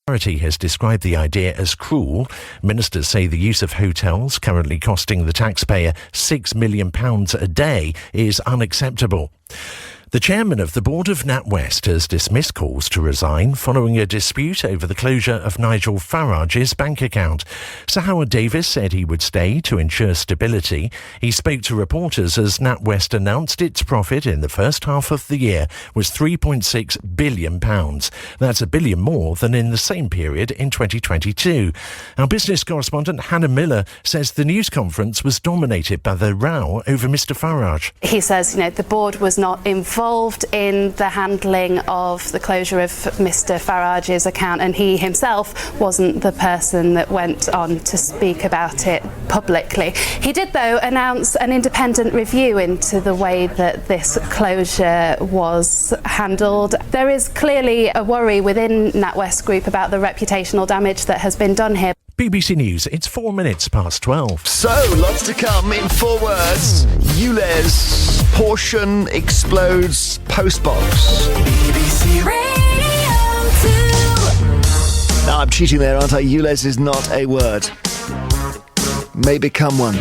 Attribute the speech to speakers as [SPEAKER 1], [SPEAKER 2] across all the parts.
[SPEAKER 1] Authority has described the idea as cruel. Ministers say the use of hotels, currently costing the taxpayer £6 million a day, is unacceptable. The chairman of the board of NatWest has dismissed calls to resign following a dispute over the closure of Nigel Farage's bank account. Sir Howard Davis said he would stay to ensure stability. He spoke to reporters as NatWest announced its profit in the first half of the year was £3.6 billion. That's £1 billion more than in the same period in 2022. Our business correspondent Hannah Miller says the news conference was dominated by the row over Mr Farage.
[SPEAKER 2] He says, the board was not involved in the handling of the closure of Mr Farage's account, and he himself wasn't the person that went on to speak about it publicly. He did, though, announce an independent review into the way that this closure was handled. There is clearly a worry within NatWest Group about the reputational damage that has been done here.
[SPEAKER 1] BBC News, it's 4 minutes past 12.
[SPEAKER 3] So, lots to come in 4 words. ULEZ, portion explodes postbox.
[SPEAKER 4] BBC Radio 2.
[SPEAKER 3] Now, I'm cheating there, aren't I? ULEZ is not a word. May become one.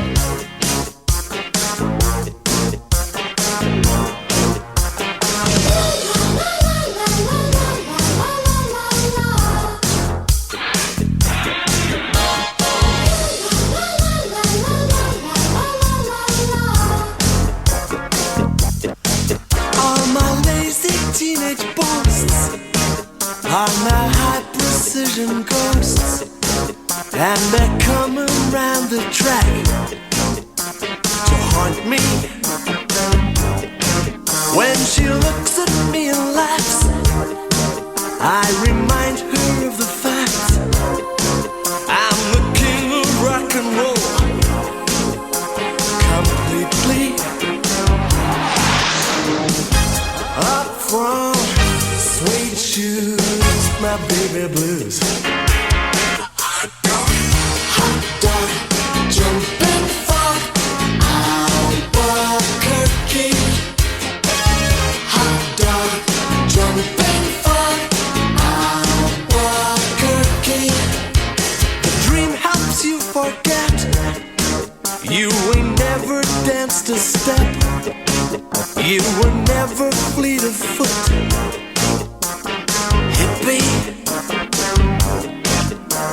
[SPEAKER 4] Teenage boasts are now high-precision ghosts, and they're coming round the track to haunt me. When she looks at me and laughs, I remind her of the fact I'm the king of rock and roll, completely. Up front, suede shoes, my baby blues. Hot dog, jumping frog, Albuquerque. Hot dog, jumping frog, Albuquerque. The dream helps you forget. You ain't never danced a step. You were never fleet of foot, hippie.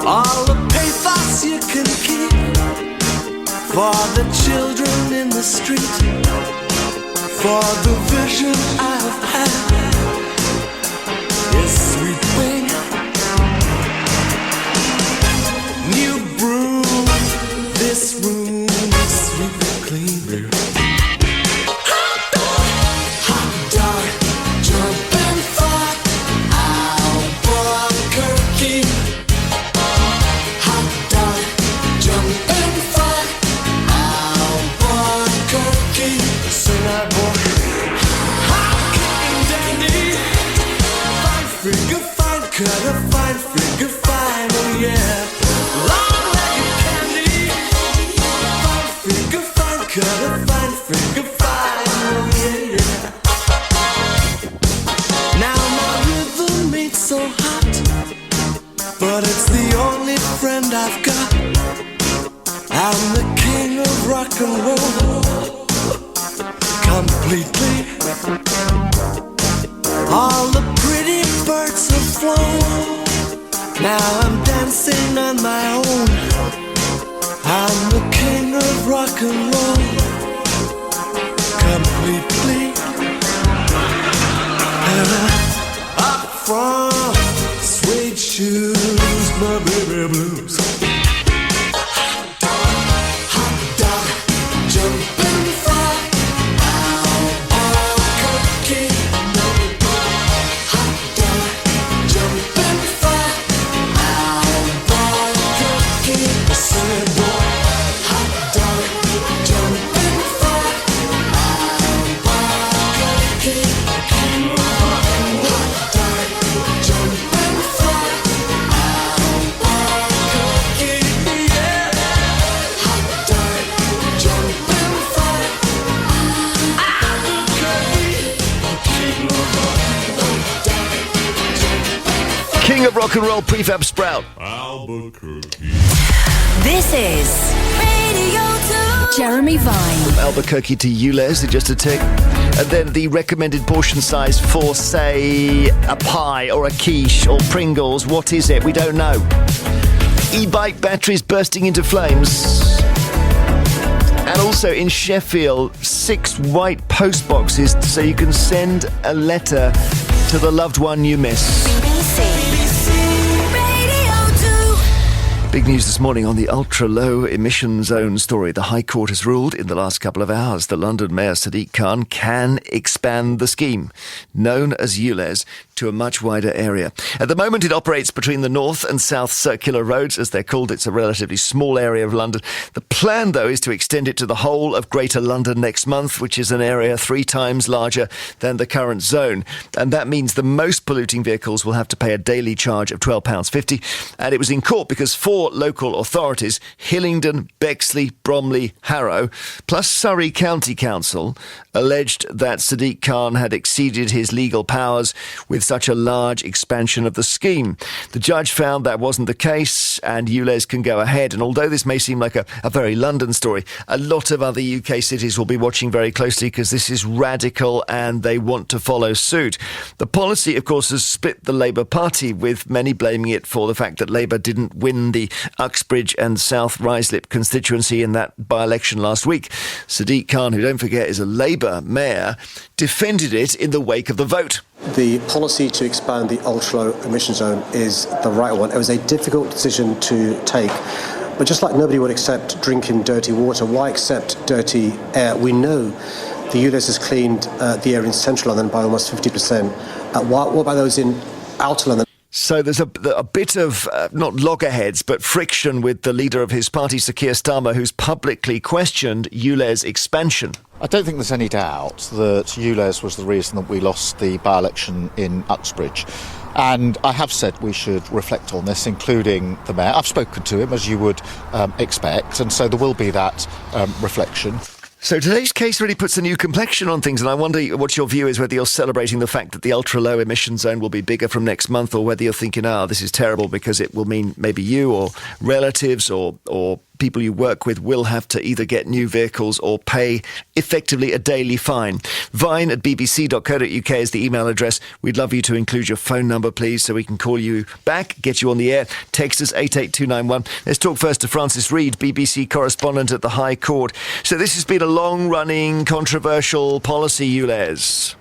[SPEAKER 4] All the pathos you can keep for the children in the street, for the vision I've had is sweeping. New broom, this room is sweeping clean. Cut a fine figure, fine, oh yeah. Long like candy. Fine figure, fine, cut a fine figure, fine, oh yeah. Now my rhythm ain't so hot, but it's the only friend I've got. I'm the king of rock and roll, completely. All the pretty birds have flown. Now I'm dancing on my own. I'm the king of rock and roll, completely. Up front, suede shoes, my baby blues. Hot dog, jumping frog, Albuquerque. Hot dog, jumping
[SPEAKER 3] King of rock and roll, Prefab Sprout.
[SPEAKER 5] Albuquerque.
[SPEAKER 6] This is Radio 2. Jeremy Vine.
[SPEAKER 3] From Albuquerque to ULEZ in just a tick. And then the recommended portion size for, say, a pie or a quiche or Pringles. What is it? We don't know. E-bike batteries bursting into flames. And also in Sheffield, 6 white post boxes so you can send a letter to the loved one you miss. Big news this morning on the ultra-low emission zone story. The High Court has ruled in the last couple of hours that London Mayor Sadiq Khan can expand the scheme, known as ULEZ, to a much wider area. At the moment, it operates between the North and South Circular Roads, as they're called. It's a relatively small area of London. The plan, though, is to extend it to the whole of Greater London next month, which is an area 3 times larger than the current zone. And that means the most polluting vehicles will have to pay a daily charge of £12.50. And it was in court because 4 local authorities, Hillingdon, Bexley, Bromley, Harrow, plus Surrey County Council, alleged that Sadiq Khan had exceeded his legal powers with such a large expansion of the scheme. The judge found that wasn't the case and ULEZ can go ahead. And although this may seem like a very London story, a lot of other UK cities will be watching very closely because this is radical and they want to follow suit. The policy, of course, has split the Labour Party, with many blaming it for the fact that Labour didn't win the Uxbridge and South Ruislip constituency in that by-election last week. Sadiq Khan, who, don't forget, is a Labour mayor, defended it in the wake of the vote.
[SPEAKER 7] The policy to expand the ultra-low emission zone is the right one. It was a difficult decision to take. But just like nobody would accept drinking dirty water, why accept dirty air? We know the ULEZ has cleaned the air in central London by almost 50%. What about those in outer London?
[SPEAKER 3] So there's a bit of, not loggerheads, but friction with the leader of his party, Sir Keir Starmer, who's publicly questioned ULEZ expansion.
[SPEAKER 8] I don't think there's any doubt that ULEZ was the reason that we lost the by-election in Uxbridge. And I have said we should reflect on this, including the mayor. I've spoken to him, as you would expect, and so there will be that reflection.
[SPEAKER 3] So today's case really puts a new complexion on things, and I wonder what your view is, whether you're celebrating the fact that the ultra-low emission zone will be bigger from next month, or whether you're thinking, this is terrible because it will mean maybe you or relatives or people you work with will have to either get new vehicles or pay effectively a daily fine. vine@bbc.co.uk is the email address. We'd love you to include your phone number, please, so we can call you back, get you on the air. Text us 88291. Let's talk first to Francis Reid, BBC correspondent at the High Court. So this has been a long-running, controversial policy, ULEZ.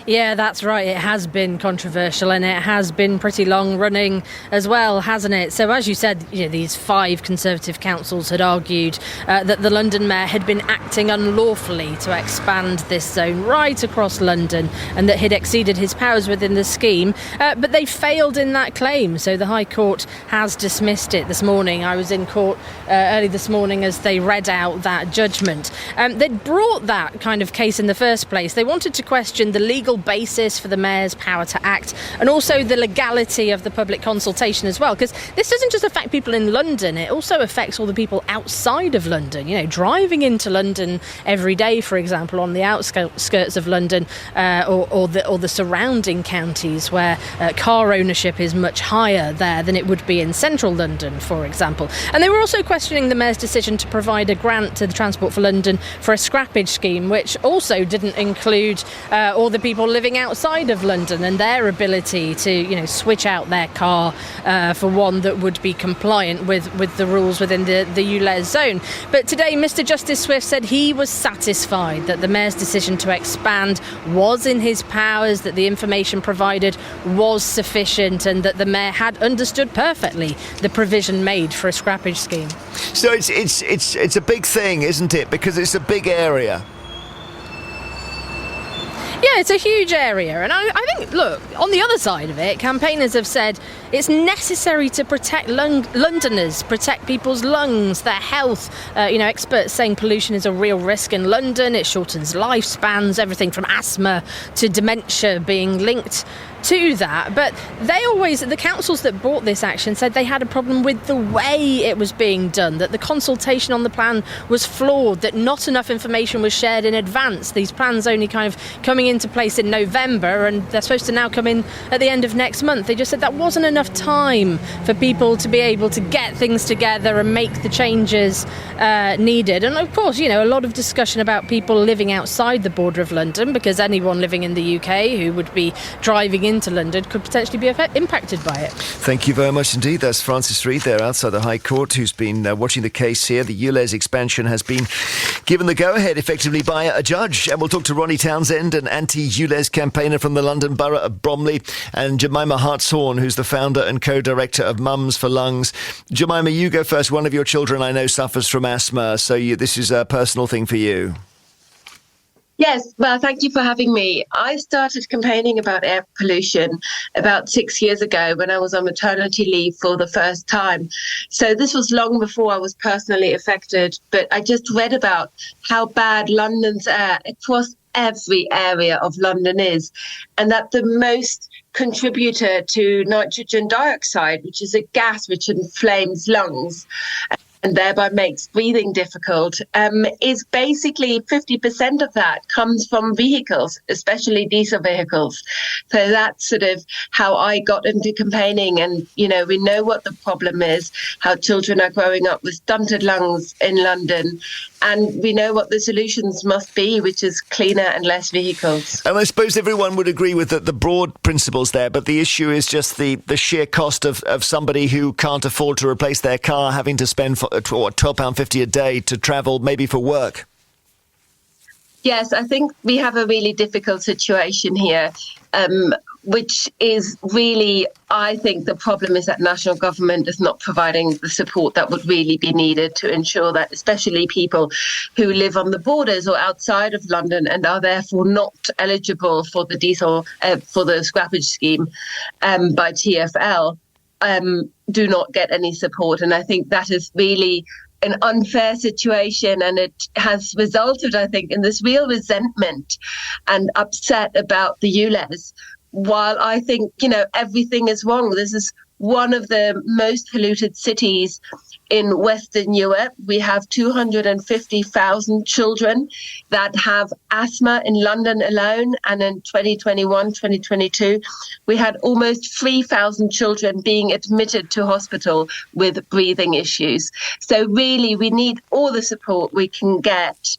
[SPEAKER 9] Yeah, that's right. It has been controversial and it has been pretty long running as well, hasn't it? So as you said, these 5 Conservative councils had argued that the London Mayor had been acting unlawfully to expand this zone right across London and that he'd exceeded his powers within the scheme. But they failed in that claim. So the High Court has dismissed it this morning. I was in court early this morning as they read out that judgment. They'd brought that kind of case in the first place. They wanted to question the legal basis for the mayor's power to act and also the legality of the public consultation as well, because this doesn't just affect people in London, it also affects all the people outside of London, driving into London every day, for example, on the outskirts of London or the surrounding counties where car ownership is much higher there than it would be in central London, for example. And they were also questioning the mayor's decision to provide a grant to the Transport for London for a scrappage scheme, which also didn't include all the people living outside of London and their ability to, switch out their car for one that would be compliant with the rules within the ULEZ zone. But today, Mr. Justice Swift said he was satisfied that the mayor's decision to expand was in his powers, that the information provided was sufficient, and that the mayor had understood perfectly the provision made for a scrappage scheme.
[SPEAKER 3] So it's a big thing, isn't it? Because it's a big area.
[SPEAKER 9] Yeah, it's a huge area. And I think, look, on the other side of it, campaigners have said it's necessary to protect Londoners, protect people's lungs, their health. Experts saying pollution is a real risk in London. It shortens lifespans, everything from asthma to dementia being linked to that. But the councils that brought this action said they had a problem with the way it was being done, that the consultation on the plan was flawed, that not enough information was shared in advance. These plans only kind of coming into place in November, and they're supposed to now come in at the end of next month. They just said that wasn't enough time for people to be able to get things together and make the changes needed. And of course, a lot of discussion about people living outside the border of London, because anyone living in the UK who would be driving into London could potentially be impacted by it.
[SPEAKER 3] Thank you very much indeed. That's Francis Reid there outside the High Court, who's been watching the case here. The ULEZ expansion has been given the go-ahead effectively by a judge. And we'll talk to Ronnie Townsend, an anti-ULEZ campaigner from the London Borough of Bromley, and Jemima Hartshorn, who's the founder and co-director of Mums for Lungs. Jemima, you go first. One of your children, I know, suffers from asthma, so this is a personal thing for you.
[SPEAKER 5] Yes, well, thank you for having me. I started campaigning about air pollution about 6 years ago when I was on maternity leave for the first time. So this was long before I was personally affected, but I just read about how bad London's air across every area of London is, and that the most contributor to nitrogen dioxide, which is a gas which inflames lungs and thereby makes breathing difficult, is basically 50% of that comes from vehicles, especially diesel vehicles. So that's sort of how I got into campaigning. And, we know what the problem is, how children are growing up with stunted lungs in London. And we know what the solutions must be, which is cleaner and less vehicles.
[SPEAKER 3] And I suppose everyone would agree with the broad principles there, but the issue is just the sheer cost of somebody who can't afford to replace their car having to spend £12.50 a day to travel, maybe for work.
[SPEAKER 5] Yes, I think we have a really difficult situation here, which is really, I think the problem is that national government is not providing the support that would really be needed to ensure that especially people who live on the borders or outside of London and are therefore not eligible for the for the scrappage scheme by TfL do not get any support. And I think that is really an unfair situation, and it has resulted, I think, in this real resentment and upset about the ULEZ. While I think, everything is wrong, this is one of the most polluted cities in Western Europe. We have 250,000 children that have asthma in London alone. And in 2021, 2022, we had almost 3,000 children being admitted to hospital with breathing issues. So really, we need all the support we can get.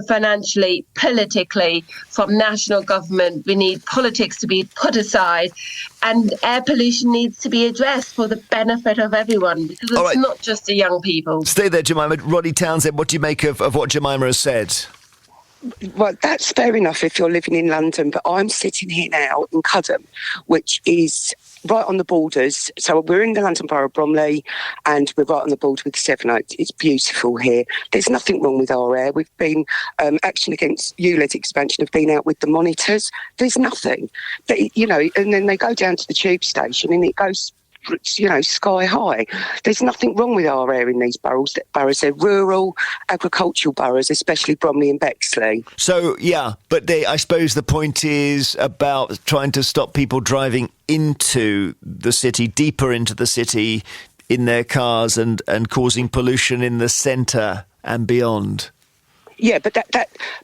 [SPEAKER 5] Financially, politically, from national government. We need politics to be put aside, and air pollution needs to be addressed for the benefit of everyone, because it's not just the young people.
[SPEAKER 3] Stay there, Jemima. Ronnie Townsend, what do you make of what Jemima has said?
[SPEAKER 10] Well, that's fair enough if you're living in London, but I'm sitting here now in Cudham, which is right on the borders. So we're in the London Borough of Bromley, and we're right on the border with Sevenoaks. It's beautiful here. There's nothing wrong with our air. We've been action against ULEZ expansion, have been out with the monitors. There's nothing. But, and then they go down to the tube station and it goes sky high. There's nothing wrong with our air in these boroughs. They're rural, agricultural boroughs, especially Bromley and Bexley.
[SPEAKER 3] So, yeah, but I suppose the point is about trying to stop people driving into the city, deeper into the city in their cars and causing pollution in the centre and beyond.
[SPEAKER 10] Yeah, but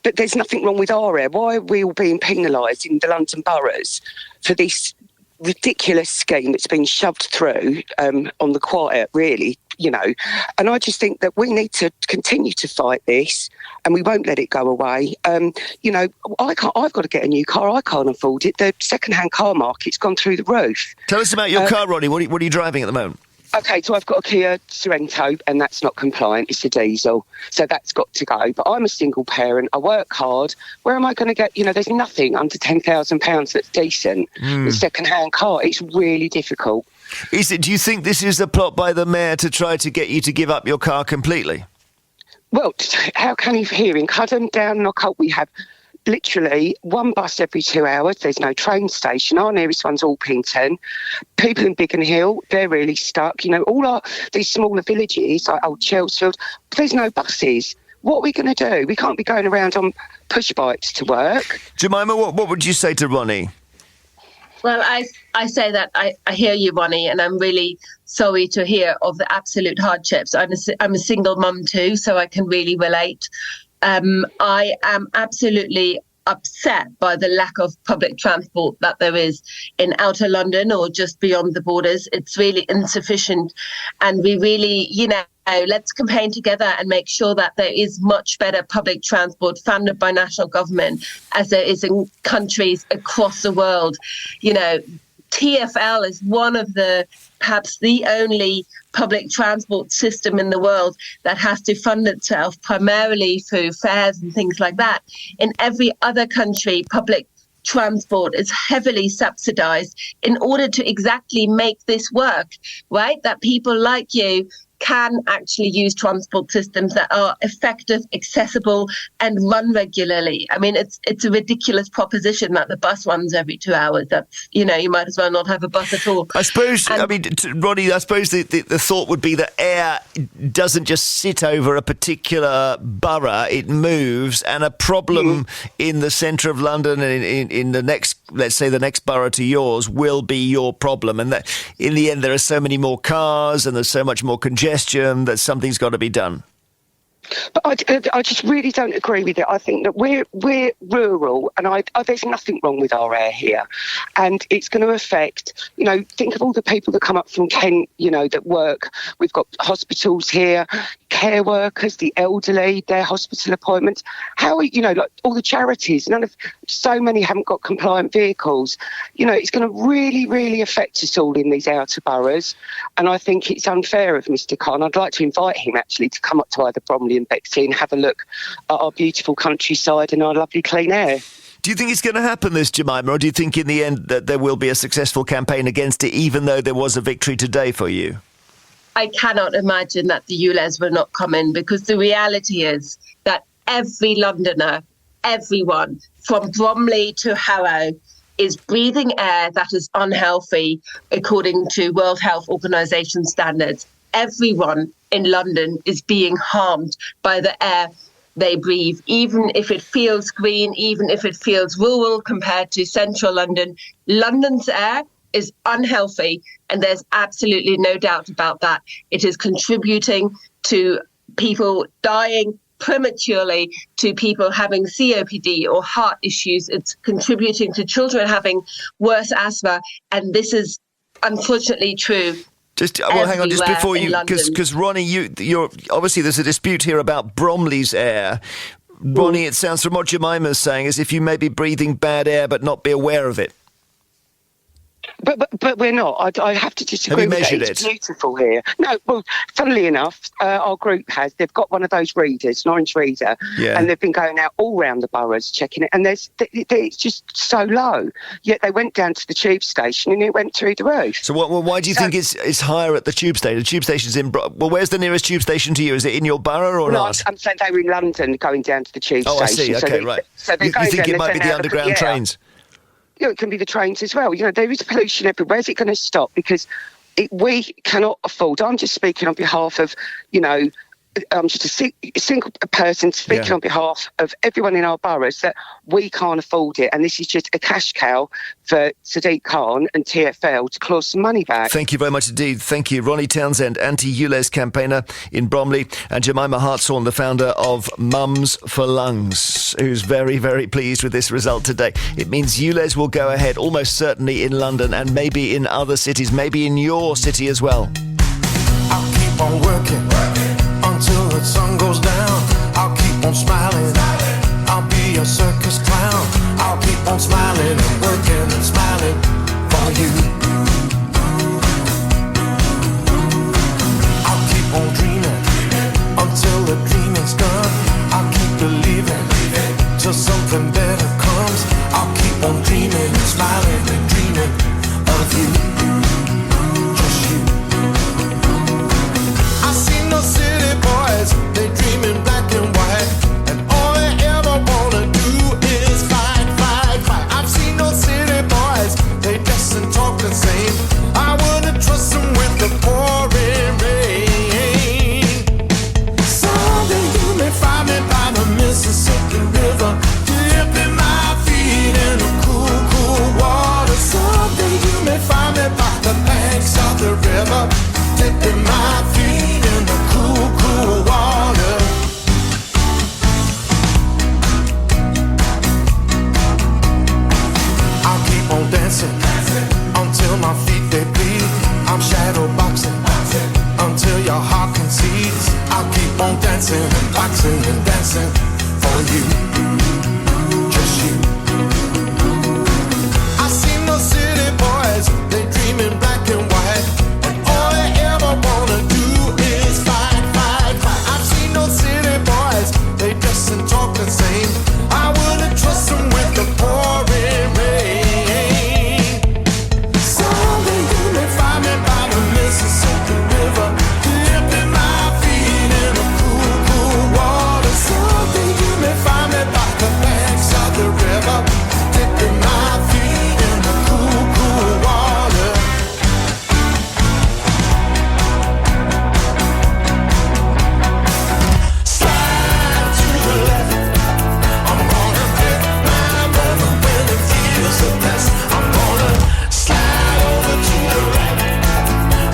[SPEAKER 10] but there's nothing wrong with our air. Why are we all being penalised in the London boroughs for this ridiculous scheme that's been shoved through on the quiet, really, and I just think that we need to continue to fight this, and we won't let it go away. I've got to get a new car. I can't afford it. The second-hand car market's gone through the roof.
[SPEAKER 3] Tell us about your car, Ronnie. What are you driving at the moment?
[SPEAKER 10] Okay, so I've got a Kia Sorento, and that's not compliant. It's a diesel, so that's got to go. But I'm a single parent. I work hard. Where am I going to get, there's nothing under £10,000 that's decent. A second-hand car, it's really difficult.
[SPEAKER 3] Do you think this is a plot by the mayor to try to get you to give up your car completely?
[SPEAKER 10] Well, how can you hear? In Cudham, down Knockholt, we have literally one bus every 2 hours. There's no train station. Our nearest one's Alpington. People in Biggin Hill, they're really stuck. These smaller villages like Old Chelsfield, there's no buses. What are we going to do? We can't be going around on push bikes to work.
[SPEAKER 3] Jemima, what would you say to Ronnie?
[SPEAKER 5] Well, I say that I hear you, Ronnie, and I'm really sorry to hear of the absolute hardships. I'm a single mum too, so I can really relate. I am absolutely upset by the lack of public transport that there is in outer London or just beyond the borders. It's really insufficient, and we really, let's campaign together and make sure that there is much better public transport funded by national government, as there is in countries across the world. TfL is one of perhaps the only public transport system in the world that has to fund itself primarily through fares and things like that. In every other country, public transport is heavily subsidized in order to exactly make this work, right? That people like you can actually use transport systems that are effective, accessible, and run regularly. I mean, it's a ridiculous proposition that the bus runs every 2 hours. That's, you might as well not have a bus at all.
[SPEAKER 3] I suppose, Ronnie, I suppose the thought would be that air doesn't just sit over a particular borough, it moves, and a problem in the centre of London and in the next, let's say the next borough to yours, will be your problem. And that in the end, there are so many more cars and there's so much more congestion that something's got to be done.
[SPEAKER 10] But I just really don't agree with it. I think that we're rural, and there's nothing wrong with our air here, and it's going to affect. Think of all the people that come up from Kent. That work. We've got hospitals here, care workers, the elderly, their hospital appointments. How like all the charities? So many haven't got compliant vehicles. It's going to really, really affect us all in these outer boroughs, and I think it's unfair of Mr. Khan. I'd like to invite him actually to come up to either Bromley and Bexley and have a look at our beautiful countryside and our lovely clean air.
[SPEAKER 3] Do you think it's going to happen, this, Jemima, or do you think in the end that there will be a successful campaign against it, even though there was a victory today for you?
[SPEAKER 5] I cannot imagine that the ULEZ will not come in, because the reality is that every Londoner, everyone, from Bromley to Harrow, is breathing air that is unhealthy according to World Health Organization standards. Everyone in London is being harmed by the air they breathe, even if it feels green, even if it feels rural compared to central London. London's air is unhealthy, and there's absolutely no doubt about that. It is contributing to people dying prematurely, to people having COPD or heart issues. It's contributing to children having worse asthma, and this is unfortunately true.
[SPEAKER 3] Hang on, just before you, because Ronnie, you're obviously there's a dispute here about Bromley's air. Ronnie, it sounds from what Jemima's saying as if you may be breathing bad air but not be aware of it.
[SPEAKER 10] But we're not. I have to disagree.
[SPEAKER 3] Have you measured
[SPEAKER 10] it. It's beautiful here. No, well, funnily enough, our group has. They've got one of those readers, an orange reader, and they've been going out all round the boroughs checking it, and it's just so low. Yet they went down to the tube station and it went through the roof.
[SPEAKER 3] So why do you think it's higher at the tube station? The tube station's in... Well, where's the nearest tube station to you? Is it in your borough or not?
[SPEAKER 10] I'm saying they were in London going down to the tube station.
[SPEAKER 3] Oh, I see. Okay, right.
[SPEAKER 10] So
[SPEAKER 3] you think it might be the underground trains?
[SPEAKER 10] It can be the trains as well. There is pollution everywhere. Where's it going to stop? Because we cannot afford. I'm just speaking on behalf of, I'm just a single person speaking on behalf of everyone in our boroughs, that we can't afford it. And this is just a cash cow for Sadiq Khan and TfL to claw some money back.
[SPEAKER 3] Thank you very much indeed. Thank you. Ronnie Townsend, anti-ULEZ campaigner in Bromley, and Jemima Hartshorn, the founder of Mums for Lungs, who's very, very pleased with this result today. It means ULEZ will go ahead almost certainly in London and maybe in other cities, maybe in your city as well.
[SPEAKER 4] I'll keep on working until the sun goes down. I'll keep on smiling. I'll be a circus clown. I'll keep on smiling and working and smiling for you. I'll keep on dreaming until the dreaming's done. I'll keep believing till something better comes. I'll keep on dreaming and smiling and dreaming of you. Just you. I see no city boys, they dream in black and white, and all they ever wanna do is fight, fight, fight. I've seen no city boys, they dress and talk the same. I wouldn't trust them with the pouring rain. Someday you may find me by the Mississippi River, dipping my feet in the cool, cool water. Someday until my feet they bleed. I'm shadow boxing until your heart concedes. I'll keep on dancing and boxing and dancing for you, just you. I seen those city boys, they dream in black and white, and all they ever wanna do is fight, fight, fight. I've seen those city boys, they dress and talk the same. I wouldn't trust them with the pouring rain. Someday you may find me by the Mississippi River, dipping my feet in the cool, cool water. Someday you may find me by the banks of the river, dipping my feet in the cool, cool water. Slide to the left, I'm gonna dip my brother when it feels the best. I'm gonna slide over to the right,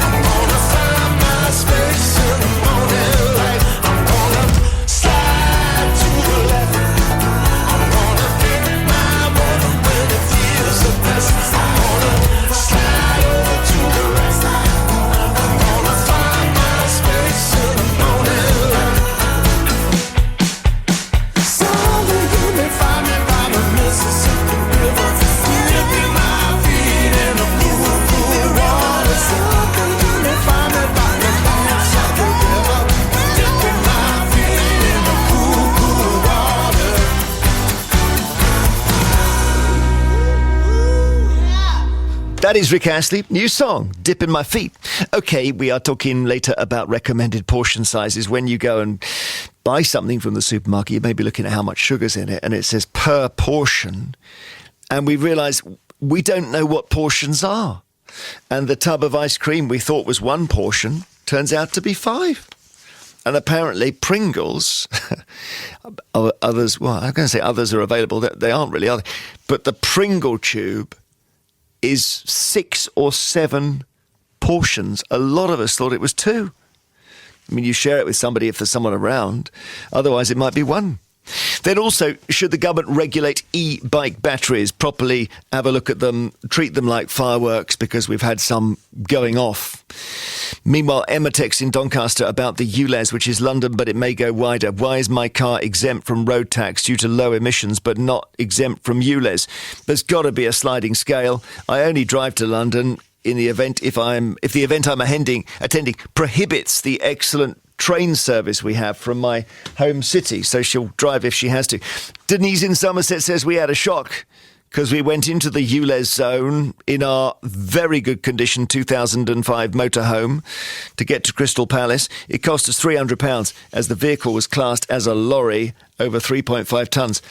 [SPEAKER 4] I'm gonna find my space in the morning light. I'm gonna slide to the left, I'm gonna dip my brother when it feels the best. I'm gonna slide over to the right, I'm gonna find my space in the morning light. Someday you may find me by the Mississippi River, dipping my feet in the cool, cool water. Someday you may find me by the banks of the river, dipping my feet in the cool, cool water.
[SPEAKER 3] That is Rick Astley. New song, Dipping My Feet. Okay, we are talking later about recommended portion sizes. When you go and buy something from the supermarket, you may be looking at how much sugar's in it, and it says per portion. And we realise we don't know what portions are. And the tub of ice cream we thought was one portion turns out to be 5. And apparently Pringles, others, well, I'm going to say others are available. They aren't really, are they? But the Pringle tube is 6 or 7 portions. A lot of us thought it was 2. I mean, you share it with somebody if there's someone around. Otherwise, it might be 1. Then also, should the government regulate e-bike batteries properly, have a look at them, treat them like fireworks, because we've had some going off. Meanwhile, Emma texts in Doncaster about the ULEZ, which is London, but it may go wider. Why is my car exempt from road tax due to low emissions, but not exempt from ULEZ? There's got to be a sliding scale. I only drive to London in the event if the event I'm attending prohibits the excellent train service we have from my home city, so she'll drive if she has to. Denise in Somerset says we had a shock because we went into the ULEZ zone in our very good condition 2005 motorhome to get to Crystal Palace. It cost us £300 as the vehicle was classed as a lorry over 3.5 tonnes.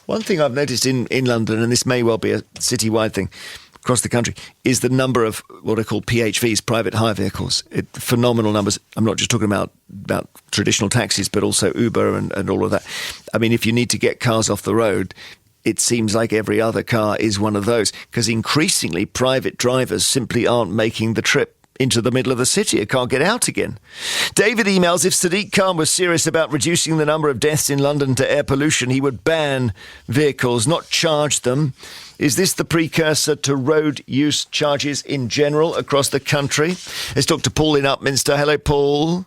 [SPEAKER 3] One thing I've noticed in London, and this may well be a citywide thing across the country, is the number of what are called PHVs, private hire vehicles. Phenomenal numbers. I'm not just talking about traditional taxis, but also Uber and all of that. I mean, if you need to get cars off the road, it seems like every other car is one of those, because increasingly private drivers simply aren't making the trip into the middle of the city. It can't get out again. David emails, if Sadiq Khan was serious about reducing the number of deaths in London to air pollution, he would ban vehicles, not charge them. Is this the precursor to road use charges in general across the country? Let's talk to Paul in Upminster. Hello, Paul.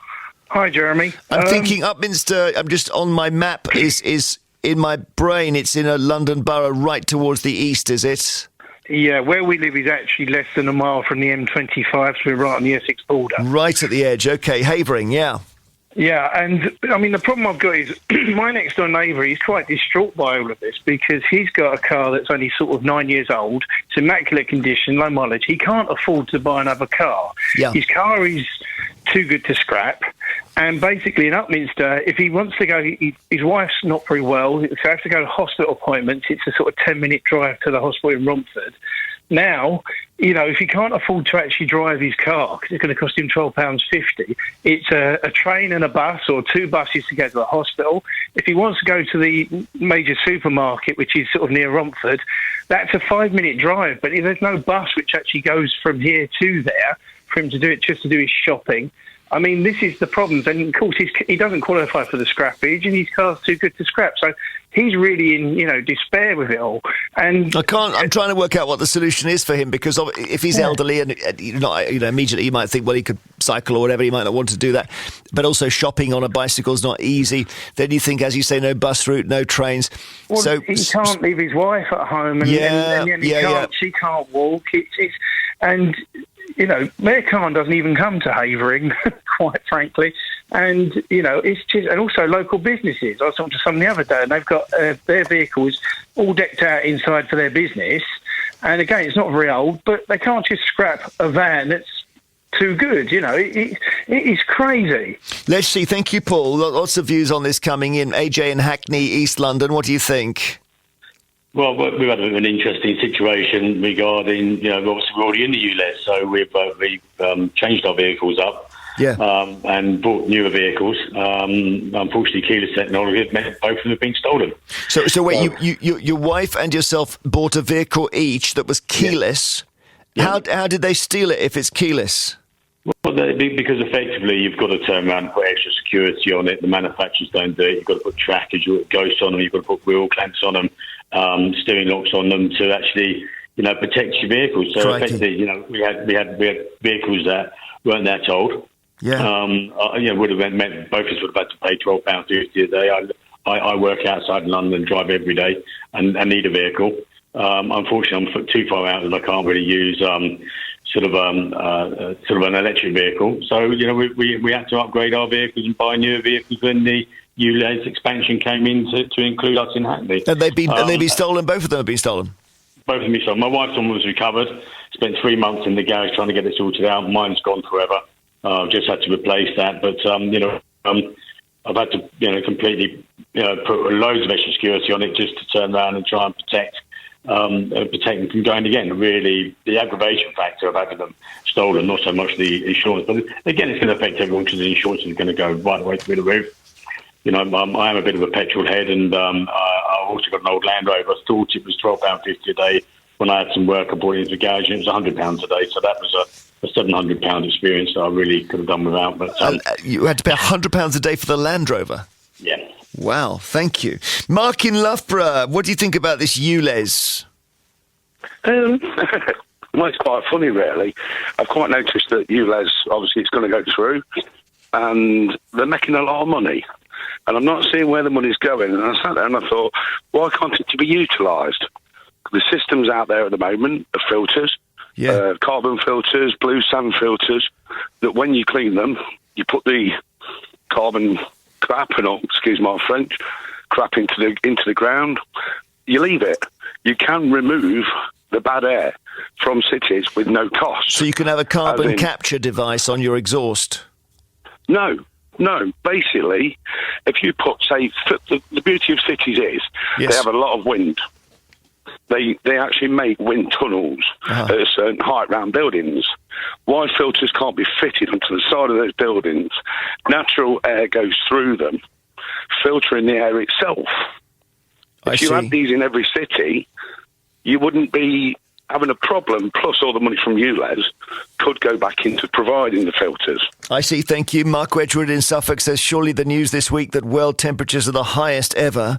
[SPEAKER 11] Hi, Jeremy.
[SPEAKER 3] I'm thinking Upminster, I'm just on my map, is in my brain, it's in a London borough right towards the east, is it?
[SPEAKER 11] Yeah, where we live is actually less than a mile from the M25, so we're right on the Essex border.
[SPEAKER 3] Right at the edge, OK. Havering, yeah.
[SPEAKER 11] Yeah, and I mean, the problem I've got is my next door neighbour, he's quite distraught by all of this because he's got a car that's only sort of 9 years old. It's immaculate condition, low mileage. He can't afford to buy another car.
[SPEAKER 3] Yeah.
[SPEAKER 11] His car is too good to scrap. And basically in Upminster, if he wants to go, his wife's not very well, so he has to go to hospital appointments. It's a sort of 10-minute drive to the hospital in Romford. Now, you know, if he can't afford to actually drive his car, because it's going to cost him £12.50, it's a train and a bus or 2 buses to go to the hospital. If he wants to go to the major supermarket, which is sort of near Romford, that's a 5-minute drive, but there's no bus which actually goes from here to there for him to do it, just to do his shopping. I mean, this is the problem. And of course, he doesn't qualify for the scrappage, and his car's too good to scrap. So he's really in, despair with it all. And
[SPEAKER 3] I'm trying to work out what the solution is for him, because if he's elderly and immediately you might think, well, he could cycle or whatever. He might not want to do that. But also shopping on a bicycle is not easy. Then you think, as you say, no bus route, no trains.
[SPEAKER 11] Well,
[SPEAKER 3] so
[SPEAKER 11] he can't leave his wife at home, and she can't walk. Their car doesn't even come to Havering, quite frankly. And, it's just, and also local businesses. I was talking to someone the other day, and they've got their vehicles all decked out inside for their business. And again, it's not very old, but they can't just scrap a van that's too good. It is crazy.
[SPEAKER 3] Let's see. Thank you, Paul. Lots of views on this coming in. AJ in Hackney, East London. What do you think?
[SPEAKER 12] Well, we've had an interesting situation regarding, obviously we're already in the ULEZ, so we've changed our vehicles up and bought newer vehicles. Unfortunately, keyless technology meant both of them have been stolen.
[SPEAKER 3] So wait, your wife and yourself bought a vehicle each that was keyless. Yeah. How did they steal it if it's keyless?
[SPEAKER 12] Well, because effectively you've got to turn around and put extra security on it. The manufacturers don't do it. You've got to put trackers, ghosts on them. You've got to put wheel clamps on them. Steering locks on them to actually, protect your vehicles. So effectively, we had vehicles that weren't that old.
[SPEAKER 3] Yeah.
[SPEAKER 12] Would have meant both of us would have had to pay £12.50 a day. I work outside London, drive every day, and need a vehicle. Unfortunately, I'm too far out that I can't really use sort of an electric vehicle. So we had to upgrade our vehicles and buy newer vehicles when the ULEZ expansion came in to include us in Hackney.
[SPEAKER 3] And they've been stolen? Both of them have been stolen?
[SPEAKER 12] Both of them been stolen. My wife's one was recovered. Spent 3 months in the garage trying to get it sorted out. Mine's gone forever. I've just had to replace that. But, I've had to, completely, put loads of extra security on it just to turn around and try and protect them from going again. Really, the aggravation factor of having them stolen, not so much the insurance. But again, it's going to affect everyone because the insurance is going to go right away through the roof. I am a bit of a petrol head, and I also got an old Land Rover. I thought it was £12.50 a day. When I had some work, I brought it into the garage, and it was £100 a day. So that was a £700 experience that I really could have done without. But
[SPEAKER 3] you had to pay £100 a day for the Land Rover?
[SPEAKER 12] Yeah.
[SPEAKER 3] Wow, thank you. Mark in Loughborough, what do you think about this ULEZ?
[SPEAKER 13] Well, it's quite funny, really. I've quite noticed that ULEZ, obviously, it's going to go through, and they're making a lot of money. And I'm not seeing where the money's going. And I sat there and I thought, why can't it be utilised? The systems out there at the moment are filters, carbon filters, blue sand filters, that when you clean them, you put the carbon crap, and excuse my French, crap into the ground. You leave it. You can remove the bad air from cities with no cost.
[SPEAKER 3] So you can have a carbon capture device on your exhaust?
[SPEAKER 13] No. Basically, if you put, say, the beauty of cities is they have a lot of wind. They actually make wind tunnels at a certain height around buildings. Why filters can't be fitted onto the side of those buildings? Natural air goes through them, filtering the air itself. If you had these in every city, you wouldn't be having a problem, plus all the money from ULEZ could go back into providing the filters. I see,
[SPEAKER 3] thank you. Mark Wedgwood in Suffolk says, surely the news this week that world temperatures are the highest ever,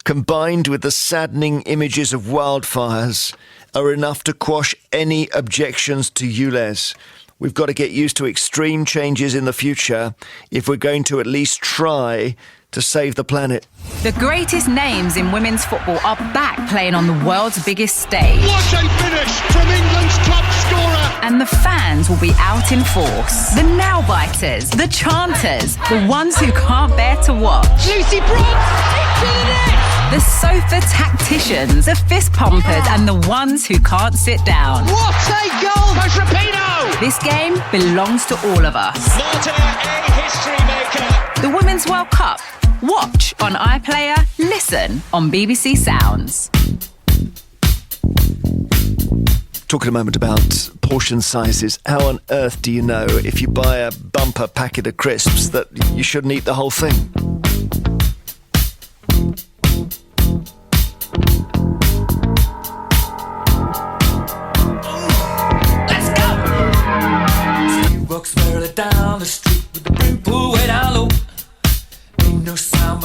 [SPEAKER 3] combined with the saddening images of wildfires, are enough to quash any objections to ULEZ. We've got to get used to extreme changes in the future if we're going to at least try to save the planet.
[SPEAKER 14] The greatest names in women's football are back playing on the world's biggest stage.
[SPEAKER 15] What a finish from England's top scorer!
[SPEAKER 14] And the fans will be out in force. The nail-biters, the chanters, the ones who can't bear to watch.
[SPEAKER 15] Lucy Bronze into the net!
[SPEAKER 14] The sofa tacticians, the fist pumpers, and the ones who can't sit down.
[SPEAKER 15] What a goal by Rapinoe!
[SPEAKER 14] This game belongs to all of us.
[SPEAKER 15] Marta, a history maker.
[SPEAKER 14] The Women's World Cup. Watch on iPlayer, listen on BBC Sounds.
[SPEAKER 3] Talking a moment about portion sizes. How on earth do you know if you buy a bumper packet of crisps that you shouldn't eat the whole thing?
[SPEAKER 4] Let's go! She walks further down the street.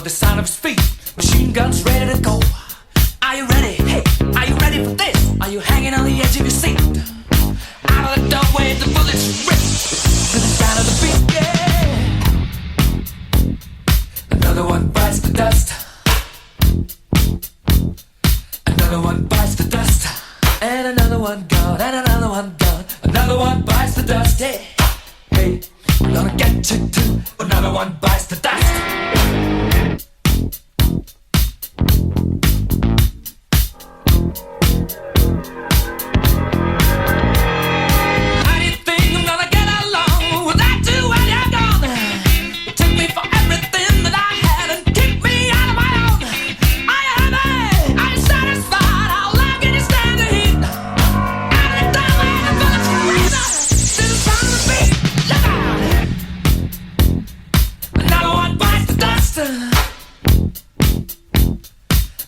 [SPEAKER 4] with the sound of his feet. Machine guns ready to go. Are you ready? Hey, are you ready for this? Are you hanging on the edge of your seat? Out of the doorway, the bullets rip to the sound of the beat. Yeah. Another one bites the dust. Another one bites the dust. And another one gone. And another one gone. Another one bites the dust. Hey, hey, I'm gonna get you too. Another one bites the dust.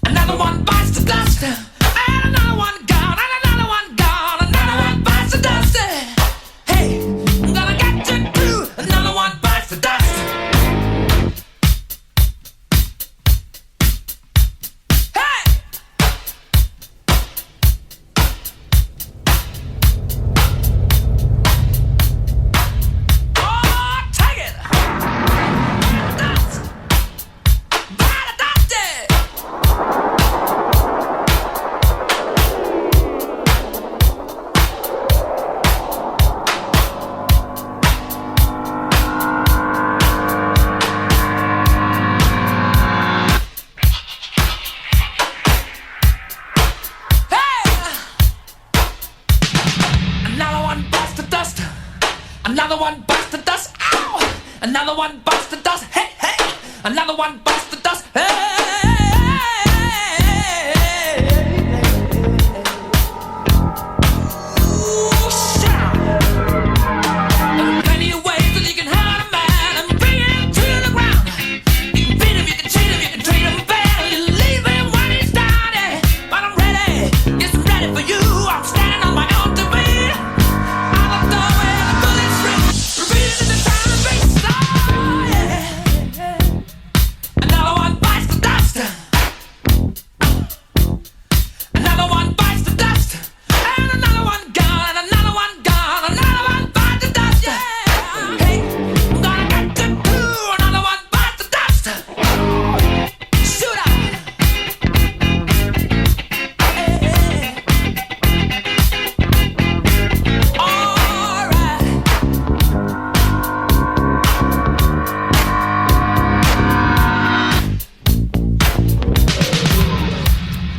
[SPEAKER 4] Another one bites the dust, and another one gone, and another one gone, another one bites the dust. Hey, I'm gonna get you too. Another one bites the dust. Hey! Oh, take it! Dust! Bite the dust! Another one bites the dust. Ow! Another one bites the dust. Hey, hey! Another one bites the dust. Hey! Ooh, shout! There are plenty of ways that you can hurt a man and bring him to the ground. You can beat him, you can cheat him, you can treat him bad, you leave him when he's down. But I'm ready, yes, I'm ready for you. I'm standing on my own to beat.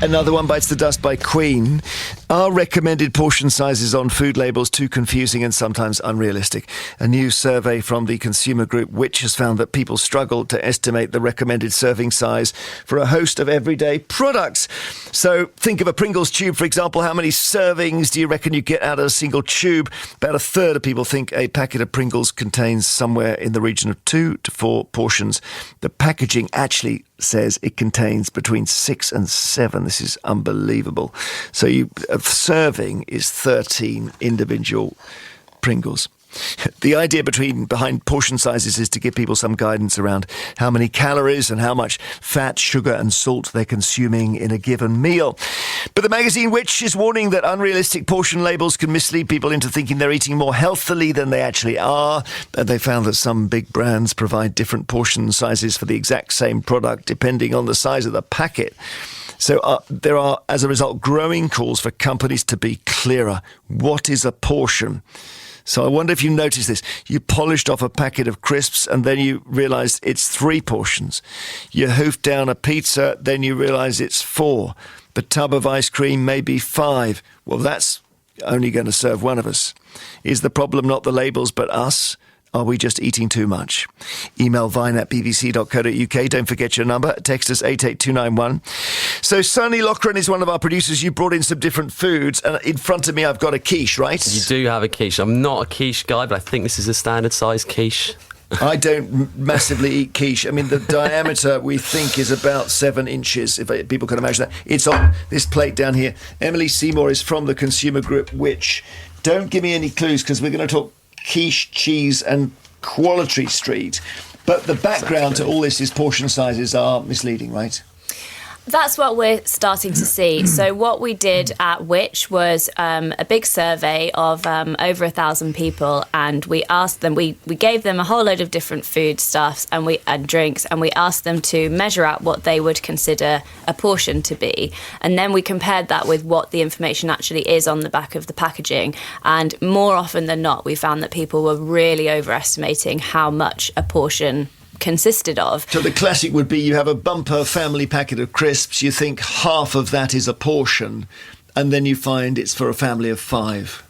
[SPEAKER 3] Another One Bites the Dust by Queen. Are recommended portion sizes on food labels too confusing and sometimes unrealistic? A new survey from the consumer group Which has found that people struggle to estimate the recommended serving size for a host of everyday products. So think of a Pringles tube, for example. How many servings do you reckon you get out of a single tube? About a third of people think a packet of Pringles contains somewhere in the region of 2 to 4 portions. The packaging actually says it contains between 6 and 7. This is unbelievable. So a serving is 13 individual Pringles. The idea behind portion sizes is to give people some guidance around how many calories and how much fat, sugar and salt they're consuming in a given meal. But the magazine Which is warning that unrealistic portion labels can mislead people into thinking they're eating more healthily than they actually are. And they found that some big brands provide different portion sizes for the exact same product depending on the size of the packet. So there are, as a result, growing calls for companies to be clearer. What is a portion? So I wonder if you noticed this. You polished off a packet of crisps and then you realised it's 3 portions. You hoofed down a pizza, then you realise it's 4. The tub of ice cream may be 5. Well, that's only going to serve one of us. Is the problem not the labels but us? Are we just eating too much? Email vine@bbc.co.uk. Don't forget your number. Text us 88291. So Sonny Loughran is one of our producers. You brought in some different foods. And in front of me, I've got a quiche, right?
[SPEAKER 16] You do have a quiche. I'm not a quiche guy, but I think this is a standard size quiche.
[SPEAKER 3] I don't massively eat quiche. I mean, the diameter we think is about 7 inches, if people can imagine that. It's on this plate down here. Emily Seymour is from the consumer group Which. Don't give me any clues because we're going to talk quiche, cheese and Quality Street. But the background to all this is portion sizes are misleading, right?
[SPEAKER 17] That's what we're starting to see. So what we did at Which was a big survey of over 1,000 people, and we asked them, we gave them a whole load of different foodstuffs and drinks, and we asked them to measure out what they would consider a portion to be. And then we compared that with what the information actually is on the back of the packaging. And more often than not, we found that people were really overestimating how much a portion consisted of.
[SPEAKER 3] So the classic would be you have a bumper family packet of crisps, you think half of that is a portion, and then you find it's for a family of 5.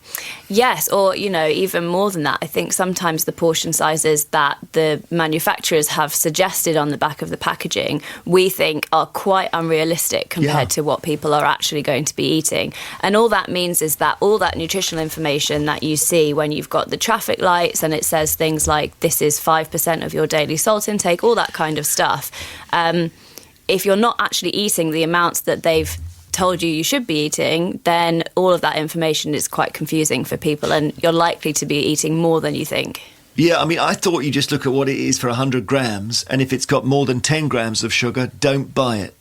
[SPEAKER 17] Yes, or, even more than that. I think sometimes the portion sizes that the manufacturers have suggested on the back of the packaging, we think are quite unrealistic compared to what people are actually going to be eating. And all that means is that all that nutritional information that you see when you've got the traffic lights and it says things like, this is 5% of your daily salt intake, all that kind of stuff. If you're not actually eating the amounts that they've told you should be eating, then all of that information is quite confusing for people, and you're likely to be eating more than you think.
[SPEAKER 3] Yeah, I mean, I thought you just look at what it is for 100 grams, and if it's got more than 10 grams of sugar, don't buy it.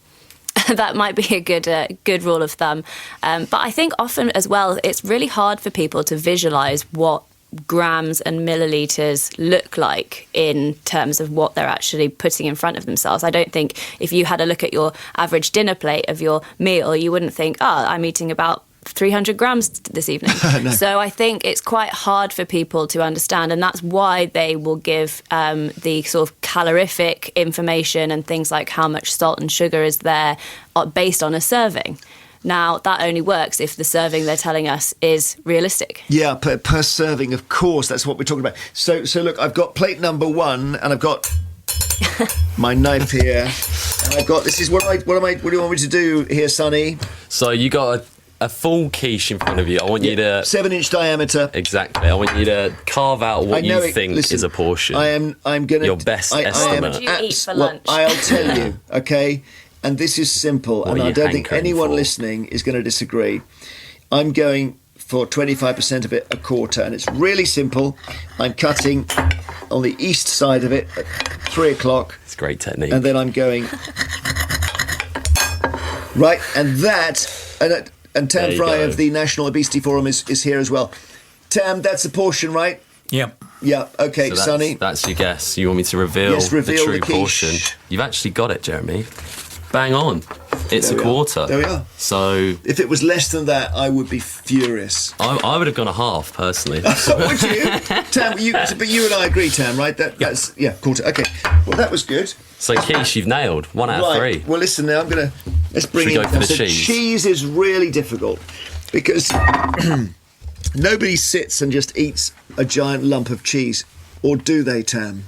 [SPEAKER 17] That might be a good rule of thumb. But I think often as well, it's really hard for people to visualise what grams and millilitres look like in terms of what they're actually putting in front of themselves. I don't think if you had a look at your average dinner plate of your meal, you wouldn't think, I'm eating about 300 grams this evening. No. So I think it's quite hard for people to understand, and that's why they will give the sort of calorific information and things like how much salt and sugar is there based on a serving. Now, that only works if the serving they're telling us is realistic.
[SPEAKER 3] Yeah, per serving, of course. That's what we're talking about. So look, I've got plate number 1, and I've got my knife here. And I've got, this is, what do you want me to do here, Sonny?
[SPEAKER 16] So you got a full quiche in front of you. I want you to...
[SPEAKER 3] 7-inch diameter.
[SPEAKER 16] Exactly. I want you to carve out what you think is a portion.
[SPEAKER 3] I'm going to...
[SPEAKER 16] Your best estimate.
[SPEAKER 17] What would you eat for lunch?
[SPEAKER 3] Well, I'll tell you, okay? And this is simple, and I don't think anyone listening is going to disagree. I'm going for 25% of it, a quarter, and it's really simple. I'm cutting on the east side of it at 3 o'clock.
[SPEAKER 16] It's great technique.
[SPEAKER 3] And then I'm going... Right, and that... And Tam Fry of the National Obesity Forum is here as well. Tam, that's a portion, right?
[SPEAKER 18] Yep.
[SPEAKER 3] Yeah, okay,
[SPEAKER 16] so
[SPEAKER 3] Sonny.
[SPEAKER 16] That's your guess. You want me to reveal the true portion. You've actually got it, Jeremy. Bang on. It's a quarter.
[SPEAKER 3] There we are.
[SPEAKER 16] So
[SPEAKER 3] if it was less than that, I would be furious.
[SPEAKER 16] I would have gone a half, personally.
[SPEAKER 3] Would you? Tam, but you and I agree, Tam, right? That's quarter. Okay. Well, that was good.
[SPEAKER 16] So quiche, you've nailed 1 out of 3.
[SPEAKER 3] Well, listen now, let's bring in...
[SPEAKER 16] Go for the cheese?
[SPEAKER 3] Cheese is really difficult because nobody sits and just eats a giant lump of cheese. Or do they, Tam?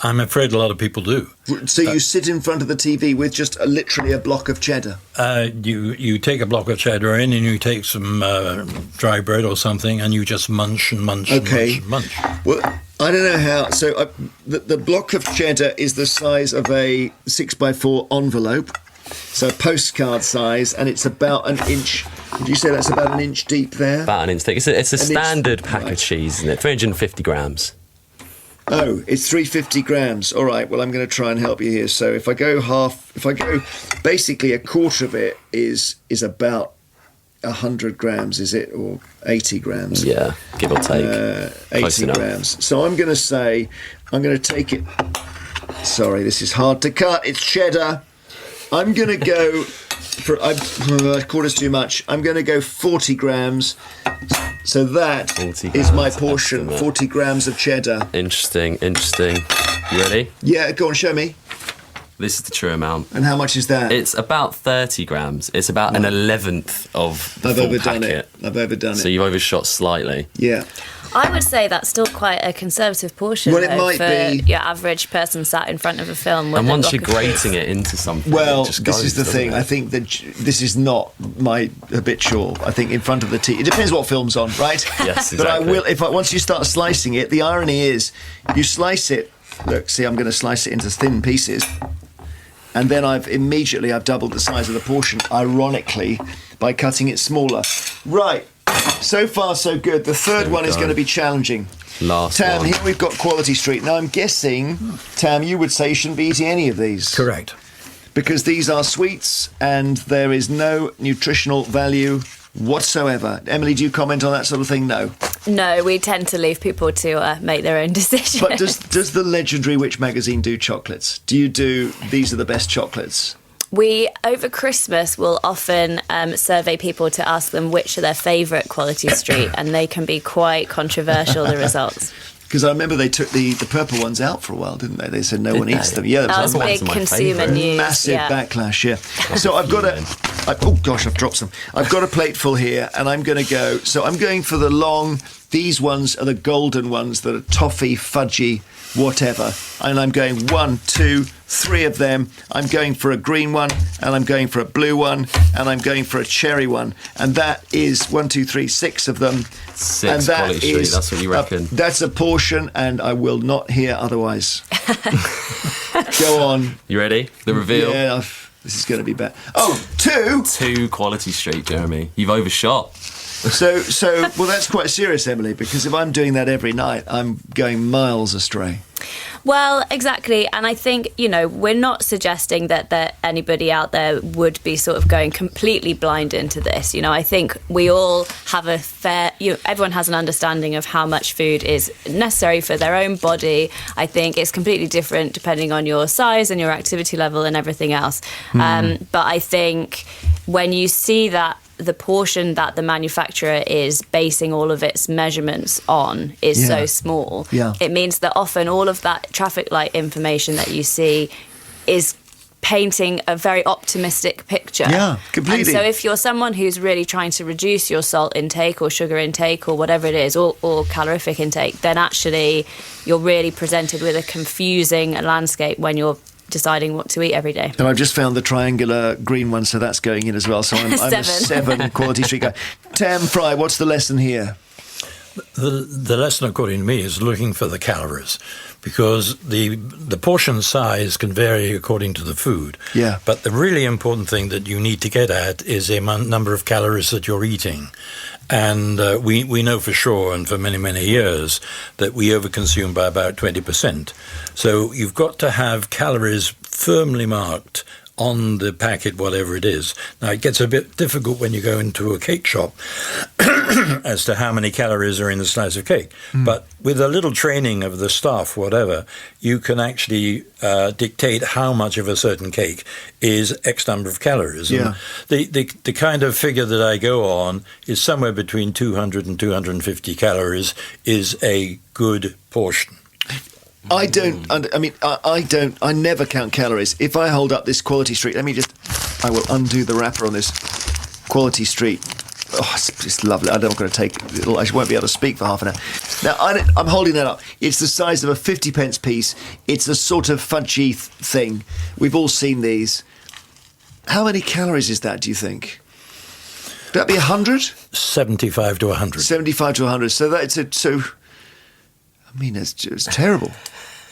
[SPEAKER 18] I'm afraid a lot of people do.
[SPEAKER 3] So you sit in front of the TV with just literally a block of cheddar?
[SPEAKER 18] You take a block of cheddar in and you take some dry bread or something and you just munch and munch and munch.
[SPEAKER 3] Well, I don't know how. So the block of cheddar is the size of a 6x4 envelope. So postcard size, and it's about an inch. Would you say that's about an inch deep there?
[SPEAKER 16] About an inch thick. It's a standard pack of cheese, isn't it? 350 grams.
[SPEAKER 3] Oh, it's 350 grams. All right, well, I'm going to try and help you here. So if I go basically a quarter of it is about 100 grams, is it? Or 80 grams?
[SPEAKER 16] Yeah, give or take.
[SPEAKER 3] 80 grams. So I'm going to take it. Sorry, this is hard to cut. It's cheddar. I'm going to go for a quarter's too much. I'm going to go 40 grams. So that is my portion, estimate. 40 grams of cheddar.
[SPEAKER 16] Interesting. You ready?
[SPEAKER 3] Yeah, go on, show me.
[SPEAKER 16] This is the true amount.
[SPEAKER 3] And how much is that?
[SPEAKER 16] It's about 30 grams. It's about an 11th of the full packet.
[SPEAKER 3] I've overdone it.
[SPEAKER 16] So you've overshot slightly.
[SPEAKER 3] Yeah.
[SPEAKER 17] I would say that's still quite a conservative portion
[SPEAKER 3] it might
[SPEAKER 17] for
[SPEAKER 3] be.
[SPEAKER 17] your average person sat in front of a film. With
[SPEAKER 16] and once you're grating it into something,
[SPEAKER 3] well,
[SPEAKER 16] this
[SPEAKER 3] is the thing. I think that this is not my habitual. I think in front of the TV. It depends what film's on, right?
[SPEAKER 16] Yes, exactly.
[SPEAKER 3] But I will. Once you start slicing it, the irony is, you slice it. Look, see, I'm going to slice it into thin pieces, and then I've doubled the size of the portion. Ironically, by cutting it smaller. Right. So far, so good. The third one is going to be challenging.
[SPEAKER 16] Last
[SPEAKER 3] Tam,
[SPEAKER 16] one.
[SPEAKER 3] here we've got Quality Street. Now, I'm guessing, Tam, you would say you shouldn't be eating any of these.
[SPEAKER 18] Correct.
[SPEAKER 3] Because these are sweets and there is no nutritional value whatsoever. Emily, do you comment on that sort of thing? No.
[SPEAKER 17] No, we tend to leave people to make their own decisions.
[SPEAKER 3] But does the legendary Which magazine do chocolates? Do you do these are the best chocolates?
[SPEAKER 17] We, over Christmas, will often survey people to ask them which are their favourite Quality Street, and they can be quite controversial, the results.
[SPEAKER 3] Because I remember they took the purple ones out for a while, didn't they? They said no one eats them. Yeah,
[SPEAKER 17] that was big consumer news.
[SPEAKER 3] Massive backlash, yeah. So I've got oh gosh, I've dropped some. I've got a plate full here, and I'm going to go. So I'm going for the long. These ones are the golden ones that are toffee, fudgy, whatever. And I'm going 1, 2, 3 of them. I'm going for a green one, and I'm going for a blue one, and I'm going for a cherry one. And that is 1, 2, 3, 6 of them.
[SPEAKER 16] 6
[SPEAKER 3] and that
[SPEAKER 16] Quality Street,
[SPEAKER 3] is
[SPEAKER 16] that's what you reckon.
[SPEAKER 3] That's a portion, and I will not hear otherwise. Go on.
[SPEAKER 16] You ready? The reveal?
[SPEAKER 3] Yeah, this is going to be bad. Oh, 2?
[SPEAKER 16] 2 Quality Street, Jeremy. You've overshot.
[SPEAKER 3] So, well, that's quite serious, Emily, because if I'm doing that every night, I'm going miles astray.
[SPEAKER 17] Well, exactly. And I think, we're not suggesting that anybody out there would be sort of going completely blind into this. I think we all have a everyone has an understanding of how much food is necessary for their own body. I think it's completely different depending on your size and your activity level and everything else. But I think when you see that the portion that the manufacturer is basing all of its measurements on is so small, it means that often all of that traffic light information that you see is painting a very optimistic picture.
[SPEAKER 3] Yeah, completely.
[SPEAKER 17] And so if you're someone who's really trying to reduce your salt intake or sugar intake or whatever it is, or calorific intake, then actually you're really presented with a confusing landscape when you're deciding what to eat every day.
[SPEAKER 3] And I've just found the triangular green one, so that's going in as well. So I'm a 7 Quality Street guy. Tam Fry, what's the lesson here?
[SPEAKER 18] The lesson, according to me, is looking for the calories, because the portion size can vary according to the food.
[SPEAKER 3] Yeah.
[SPEAKER 18] But the really important thing that you need to get at is the number of calories that you're eating. And we know for sure, and for many, many years, that we overconsume by about 20%. So you've got to have calories firmly marked on the packet, whatever it is. Now, it gets a bit difficult when you go into a cake shop as to how many calories are in the slice of cake. But with a little training of the staff, whatever, you can actually dictate how much of a certain cake is X number of calories.
[SPEAKER 3] Yeah.
[SPEAKER 18] And the kind of figure that I go on is somewhere between 200 and 250 calories is a good portion.
[SPEAKER 3] I never count calories. If I hold up this Quality Street, I will undo the wrapper on this Quality Street. Oh, it's lovely. I'm not going to take it. I won't be able to speak for half an hour. Now, I'm holding that up. It's the size of a 50p piece. It's a sort of fudgy thing. We've all seen these. How many calories is that, do you think? Would that be 100?
[SPEAKER 18] 75 to 100.
[SPEAKER 3] 75 to 100. So that's it. So, it's terrible.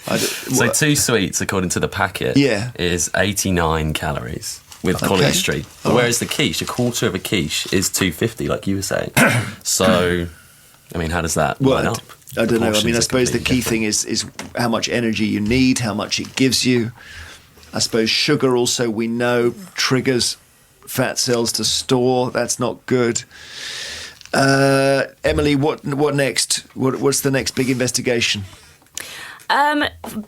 [SPEAKER 16] So 2 sweets, according to the packet, is 89 calories with Quality Street. Whereas the quiche, a quarter of a quiche, is 250, like you were saying. So, how does that line up?
[SPEAKER 3] I don't know. I suppose the key thing is how much energy you need, how much it gives you. I suppose sugar also, we know, triggers fat cells to store. That's not good. Emily, what next? What's the next big investigation?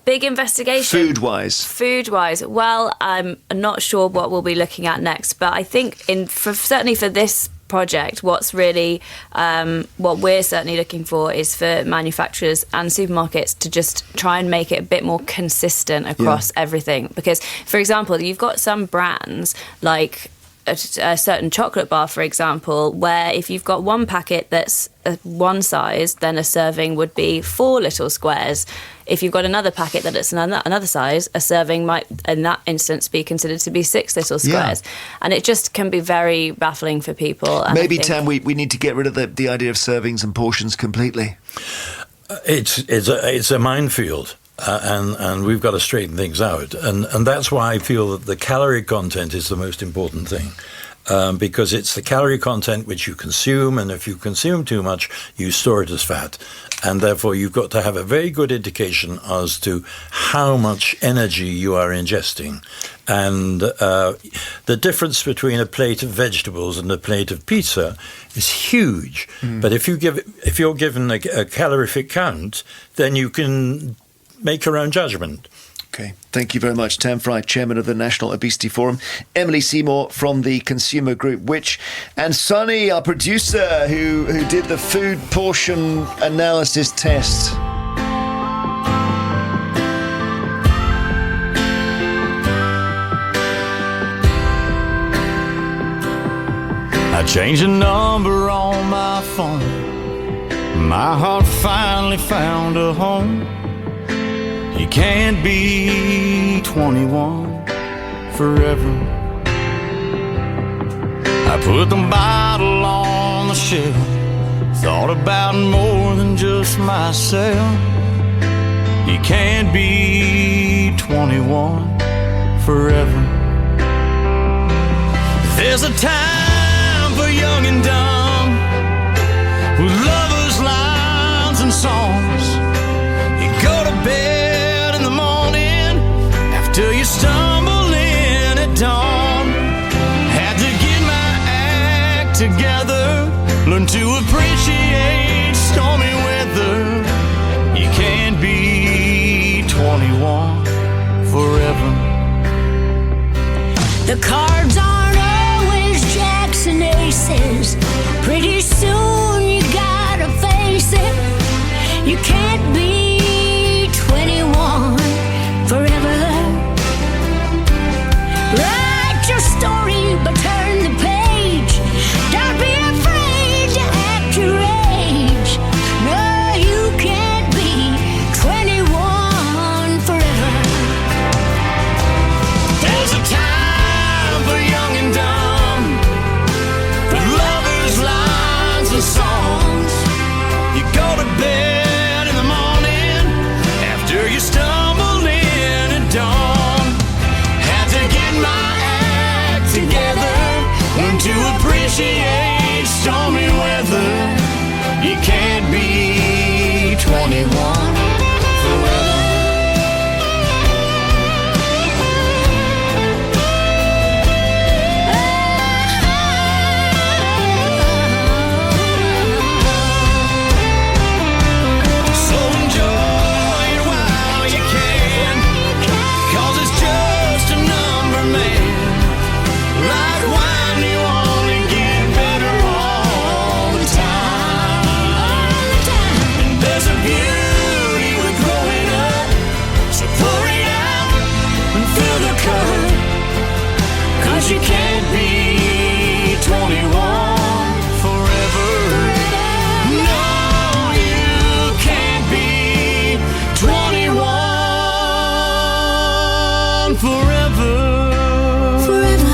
[SPEAKER 17] Big investigation.
[SPEAKER 3] Food-wise.
[SPEAKER 17] Well, I'm not sure what we'll be looking at next, but I think certainly for this project, what's really what we're certainly looking for is for manufacturers and supermarkets to just try and make it a bit more consistent across everything. Because, for example, you've got some brands like a certain chocolate bar, for example, where if you've got one packet that's one size, then a serving would be 4 little squares. If you've got another packet that it's another size, a serving might, in that instance, be considered to be 6 little squares. Yeah. And it just can be very baffling for people. And
[SPEAKER 3] maybe, Tam, we need to get rid of the idea of servings and portions completely.
[SPEAKER 18] It's a minefield. And we've got to straighten things out. And that's why I feel that the calorie content is the most important thing. because it's the calorie content which you consume, and if you consume too much, you store it as fat. And therefore, you've got to have a very good indication as to how much energy you are ingesting. And the difference between a plate of vegetables and a plate of pizza is huge. But if you're given a calorific count, then you can make your own judgment.
[SPEAKER 3] Okay, thank you very much, Tam Fry, Chairman of the National Obesity Forum, Emily Seymour from the consumer group Which, and Sonny, our producer, who did the food portion analysis test.
[SPEAKER 19] I changed the number on my phone. My heart finally found a home. You can't be 21 forever. I put the bottle on the shelf, thought about more than just myself. You can't be 21 forever. There's a time for young and dumb, with lovers, lines, and songs. You go to bed in the morning after you stumble in at dawn. Had to get my act together, learn to appreciate stormy weather. You can't be 21 forever.
[SPEAKER 20] The cards aren't always jacks and aces. Pretty soon you gotta face it. You can't be 21 forever. Write your story, but turn the page. Don't be afraid to act your age. No, you can't be 21 forever.
[SPEAKER 19] There's a time for young and dumb, for lovers, lines, and songs. You go to bed in the morning after you stumble in at dawn. Had to get my act together, learn to appreciate stormy weather. You can't be 21 forever. So enjoy it while you can, 'cause it's just a number, man. Like wine, you only get better all the time. And there's a beauty with growing up, so pour it out and fill the cup, 'cause you can't be 21 forever. No, you can't be 21 forever.
[SPEAKER 20] Forever.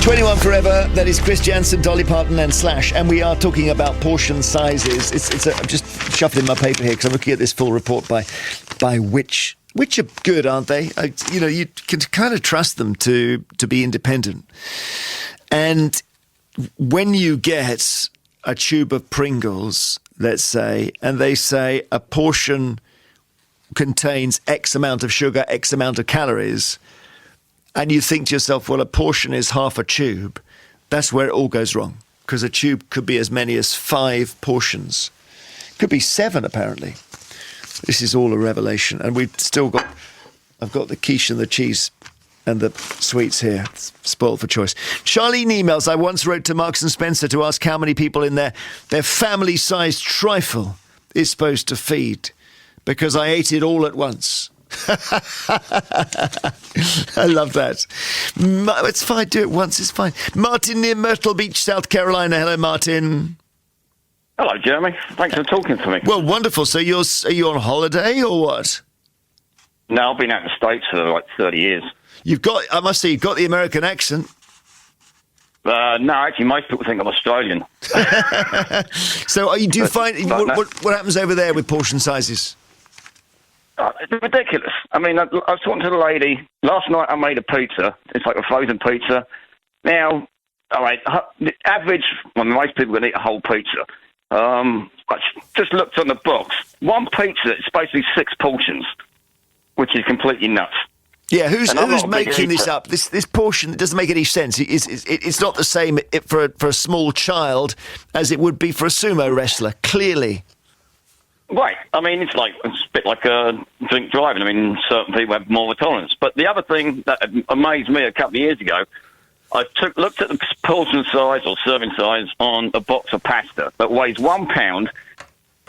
[SPEAKER 3] 21 Forever, that is Chris Jansen, Dolly Parton and Slash, and we are talking about portion sizes. I'm just shuffling my paper here because I'm looking at this full report by Which are good, aren't they? You can kind of trust them to be independent. And when you get a tube of Pringles, let's say, and they say a portion contains X amount of sugar, X amount of calories, and you think to yourself, well, a portion is half a tube, that's where it all goes wrong, because a tube could be as many as 5 portions. Could be 7, apparently. This is all a revelation. And I've got the quiche and the cheese and the sweets here. It's spoiled for choice. Charlene emails, I once wrote to Marks & Spencer to ask how many people in their family-sized trifle is supposed to feed, because I ate it all at once. I love that. It's fine, do it once, it's fine. Martin near Myrtle Beach, South Carolina. Hello, Martin.
[SPEAKER 21] Hello, Jeremy. Thanks for talking to me.
[SPEAKER 3] Well, wonderful. So are you on holiday or what?
[SPEAKER 21] No, I've been out in the States for like 30 years.
[SPEAKER 3] I must say, you've got the American accent.
[SPEAKER 21] No, actually, most people think I'm Australian.
[SPEAKER 3] So do you find... What happens over there with portion sizes?
[SPEAKER 21] It's ridiculous. I mean, I was talking to the lady. Last night I made a pizza. It's like a frozen pizza. Now, all right, the average... Well, most people can eat a whole pizza. I just looked on the box. One pizza is basically 6 portions, which is completely nuts.
[SPEAKER 3] Yeah, who's making this up? This portion doesn't make any sense. It's not the same for a small child as it would be for a sumo wrestler, clearly.
[SPEAKER 21] Right. I mean, it's a bit like drink driving. I mean, certain people have more of a tolerance. But the other thing that amazed me a couple of years ago, I looked at the portion size or serving size on a box of pasta that weighs 1 pound.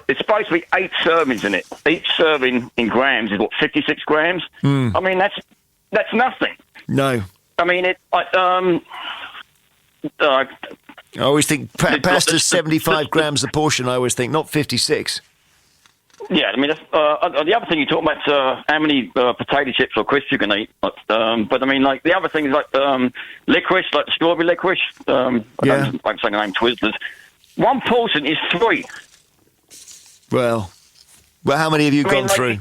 [SPEAKER 21] It's supposed to be 8 servings in it. Each serving in grams is 56 grams. I mean, that's nothing.
[SPEAKER 3] No.
[SPEAKER 21] I mean,
[SPEAKER 3] I always think pasta's 75 grams a portion. I always think, not 56.
[SPEAKER 21] Yeah, I mean, the other thing you talk about how many potato chips or crisps you can eat. But I mean, like the other thing is like licorice, like strawberry licorice. I don't like saying the name Twizzlers. 1 portion is 3.
[SPEAKER 3] Well, how many have you gone through?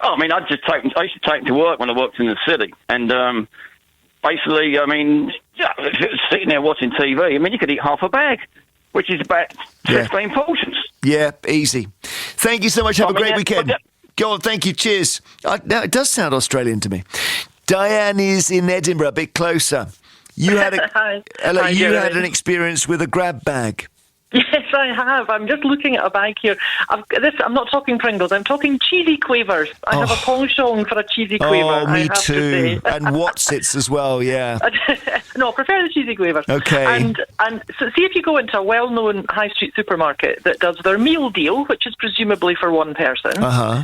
[SPEAKER 21] I mean, I used to take them to work when I worked in the city, and basically, I mean, sitting there watching TV, I mean, you could eat half a bag, which is about 15 portions.
[SPEAKER 3] Yeah, easy. Thank you so much. Have a great weekend. Go on, thank you. Cheers. Now, it does sound Australian to me. Diane is in Edinburgh, a bit closer. You had had an experience with a grab bag.
[SPEAKER 2] Yes, I have. I'm just looking at a bag here. I'm not talking Pringles. I'm talking cheesy quavers. I have a penchant for a cheesy quaver.
[SPEAKER 3] Oh, me
[SPEAKER 2] I have
[SPEAKER 3] too.
[SPEAKER 2] To say.
[SPEAKER 3] And Watsits as well, yeah.
[SPEAKER 2] No, I prefer the cheesy quavers.
[SPEAKER 3] Okay.
[SPEAKER 2] And so see if you go into a well-known high street supermarket that does their meal deal, which is presumably for one person.
[SPEAKER 3] Uh-huh.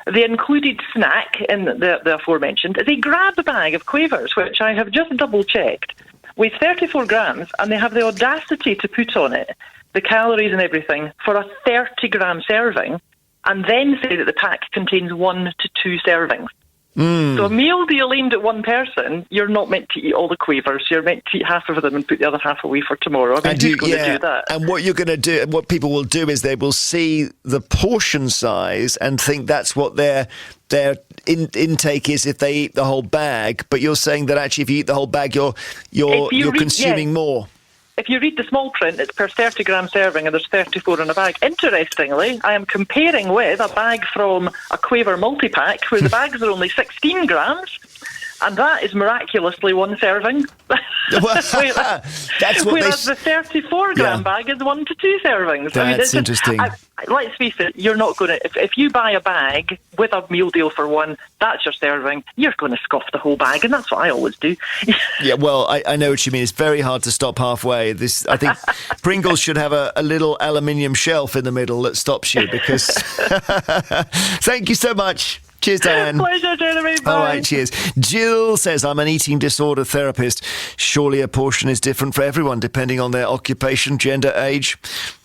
[SPEAKER 2] The included snack in the aforementioned is a grab bag of quavers, which I have just double-checked, weighs 34 grams, and they have the audacity to put on it the calories and everything for a 30-gram serving, and then say that the pack contains 1 to 2 servings. So a meal deal aimed at one person, you're not meant to eat all the quavers. You're meant to eat half of them and put the other half away for tomorrow. I mean, who's going to do that?
[SPEAKER 3] And what you're going to do, what people will do is they will see the portion size and think that's what their intake is if they eat the whole bag. But you're saying that actually if you eat the whole bag, you're consuming more.
[SPEAKER 2] If you read the small print, it's per 30-gram serving, and there's 34 in a bag. Interestingly, I am comparing with a bag from a Quaver multi-pack, where the bags are only 16 grams, and that is miraculously 1 serving.
[SPEAKER 3] That's what
[SPEAKER 2] whereas the 34-gram bag is 1 to 2 servings.
[SPEAKER 3] That's interesting.
[SPEAKER 2] Let's face it, you're not going to... If you buy a bag with a meal deal for 1, that's your serving, you're going to scoff the whole bag, and that's what I always do.
[SPEAKER 3] Yeah, well, I know what you mean. It's very hard to stop halfway. I think Pringles should have a little aluminium shelf in the middle that stops you, because... Thank you so much. Cheers, Diane.
[SPEAKER 2] Pleasure, Jeremy. Bye.
[SPEAKER 3] All right, cheers. Jill says, I'm an eating disorder therapist. Surely a portion is different for everyone, depending on their occupation, gender, age.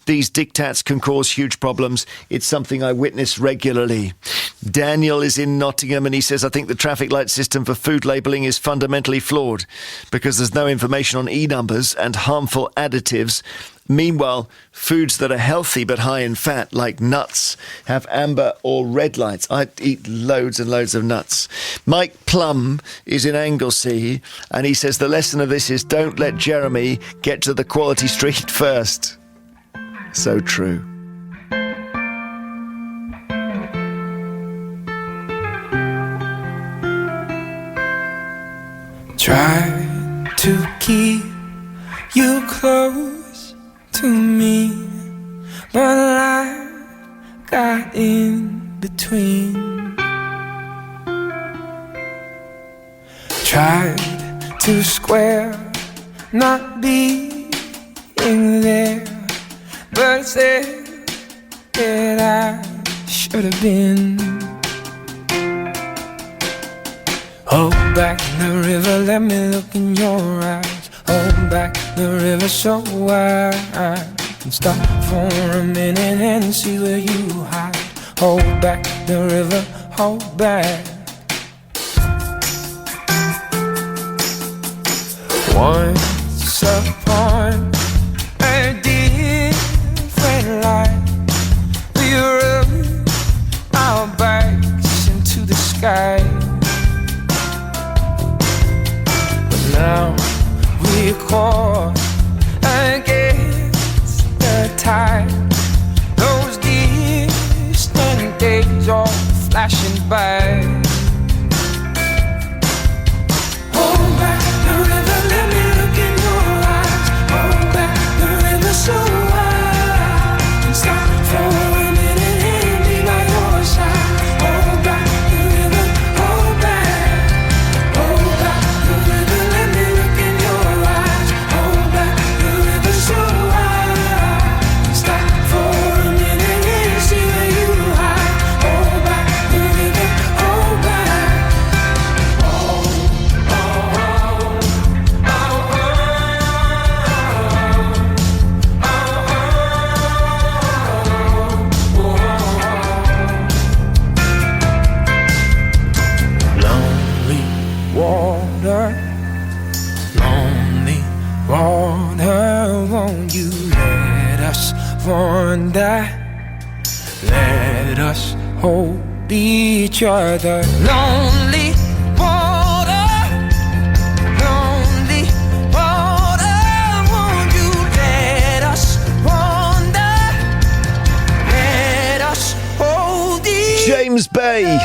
[SPEAKER 3] These diktats can cause huge problems. It's something I witness regularly. Daniel is in Nottingham and he says, I think the traffic light system for food labelling is fundamentally flawed because there's no information on E-numbers and harmful additives. Meanwhile, foods that are healthy but high in fat, like nuts, have amber or red lights. I eat loads and loads of nuts. Mike Plum is in Anglesey, and he says the lesson of this is don't let Jeremy get to the quality street first. So true.
[SPEAKER 22] Try to keep you close to me, but life got in between. Tried to square not being there, but said that I should have been. Hold back the river, let me look in your eyes. Hold back the river so I can stop for a minute and see where you hide. Hold back the river, hold back. One upon a different light. We rub our backs into the sky, but now we're caught against the tide. Those distant days are flashing by. Hold back the river, let me look in your eyes. Hold back the river so wide, and stop for a minute and be by your side. Hold back the river, hold back the river, let me look in your eyes. Hold back the river so wide, and stop for a minute and see where you hide. Hold back the river, hold back. Lonely water, won't you let us wander? Let us hold each other. Lonely water, won't you let us wander? Let us hold each
[SPEAKER 3] James Bay.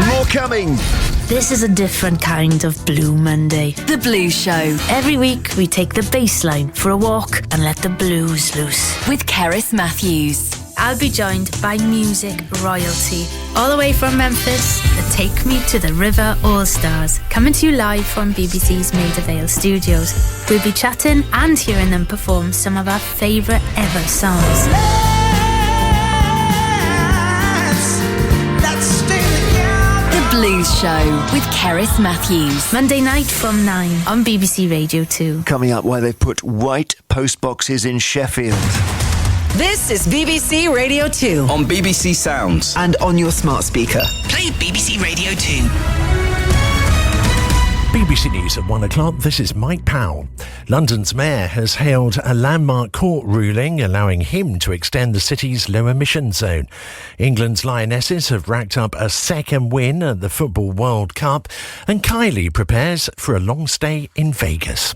[SPEAKER 3] More coming.
[SPEAKER 1] This is a different kind of Blue Monday.
[SPEAKER 14] The Blues Show.
[SPEAKER 1] Every week we take the bass line for a walk and let the blues loose.
[SPEAKER 14] With Kerris Matthews.
[SPEAKER 1] I'll be joined by music royalty, all the way from Memphis, the Take Me to the River All-Stars, coming to you live from BBC's Maida Vale studios. We'll be chatting and hearing them perform some of our favourite ever songs.
[SPEAKER 14] Blues Show with Kerris Matthews.
[SPEAKER 1] Monday night from 9 on BBC Radio 2.
[SPEAKER 3] Coming up, why they've put white post boxes in Sheffield.
[SPEAKER 6] This is BBC Radio 2.
[SPEAKER 23] On BBC Sounds.
[SPEAKER 6] And on your smart speaker. Play BBC Radio 2.
[SPEAKER 24] BBC News at 1 o'clock. This is Mike Powell. London's mayor has hailed a landmark court ruling allowing him to extend the city's low emission zone. England's Lionesses have racked up a second win at the Football World Cup, and Kylie prepares for a long stay in Vegas.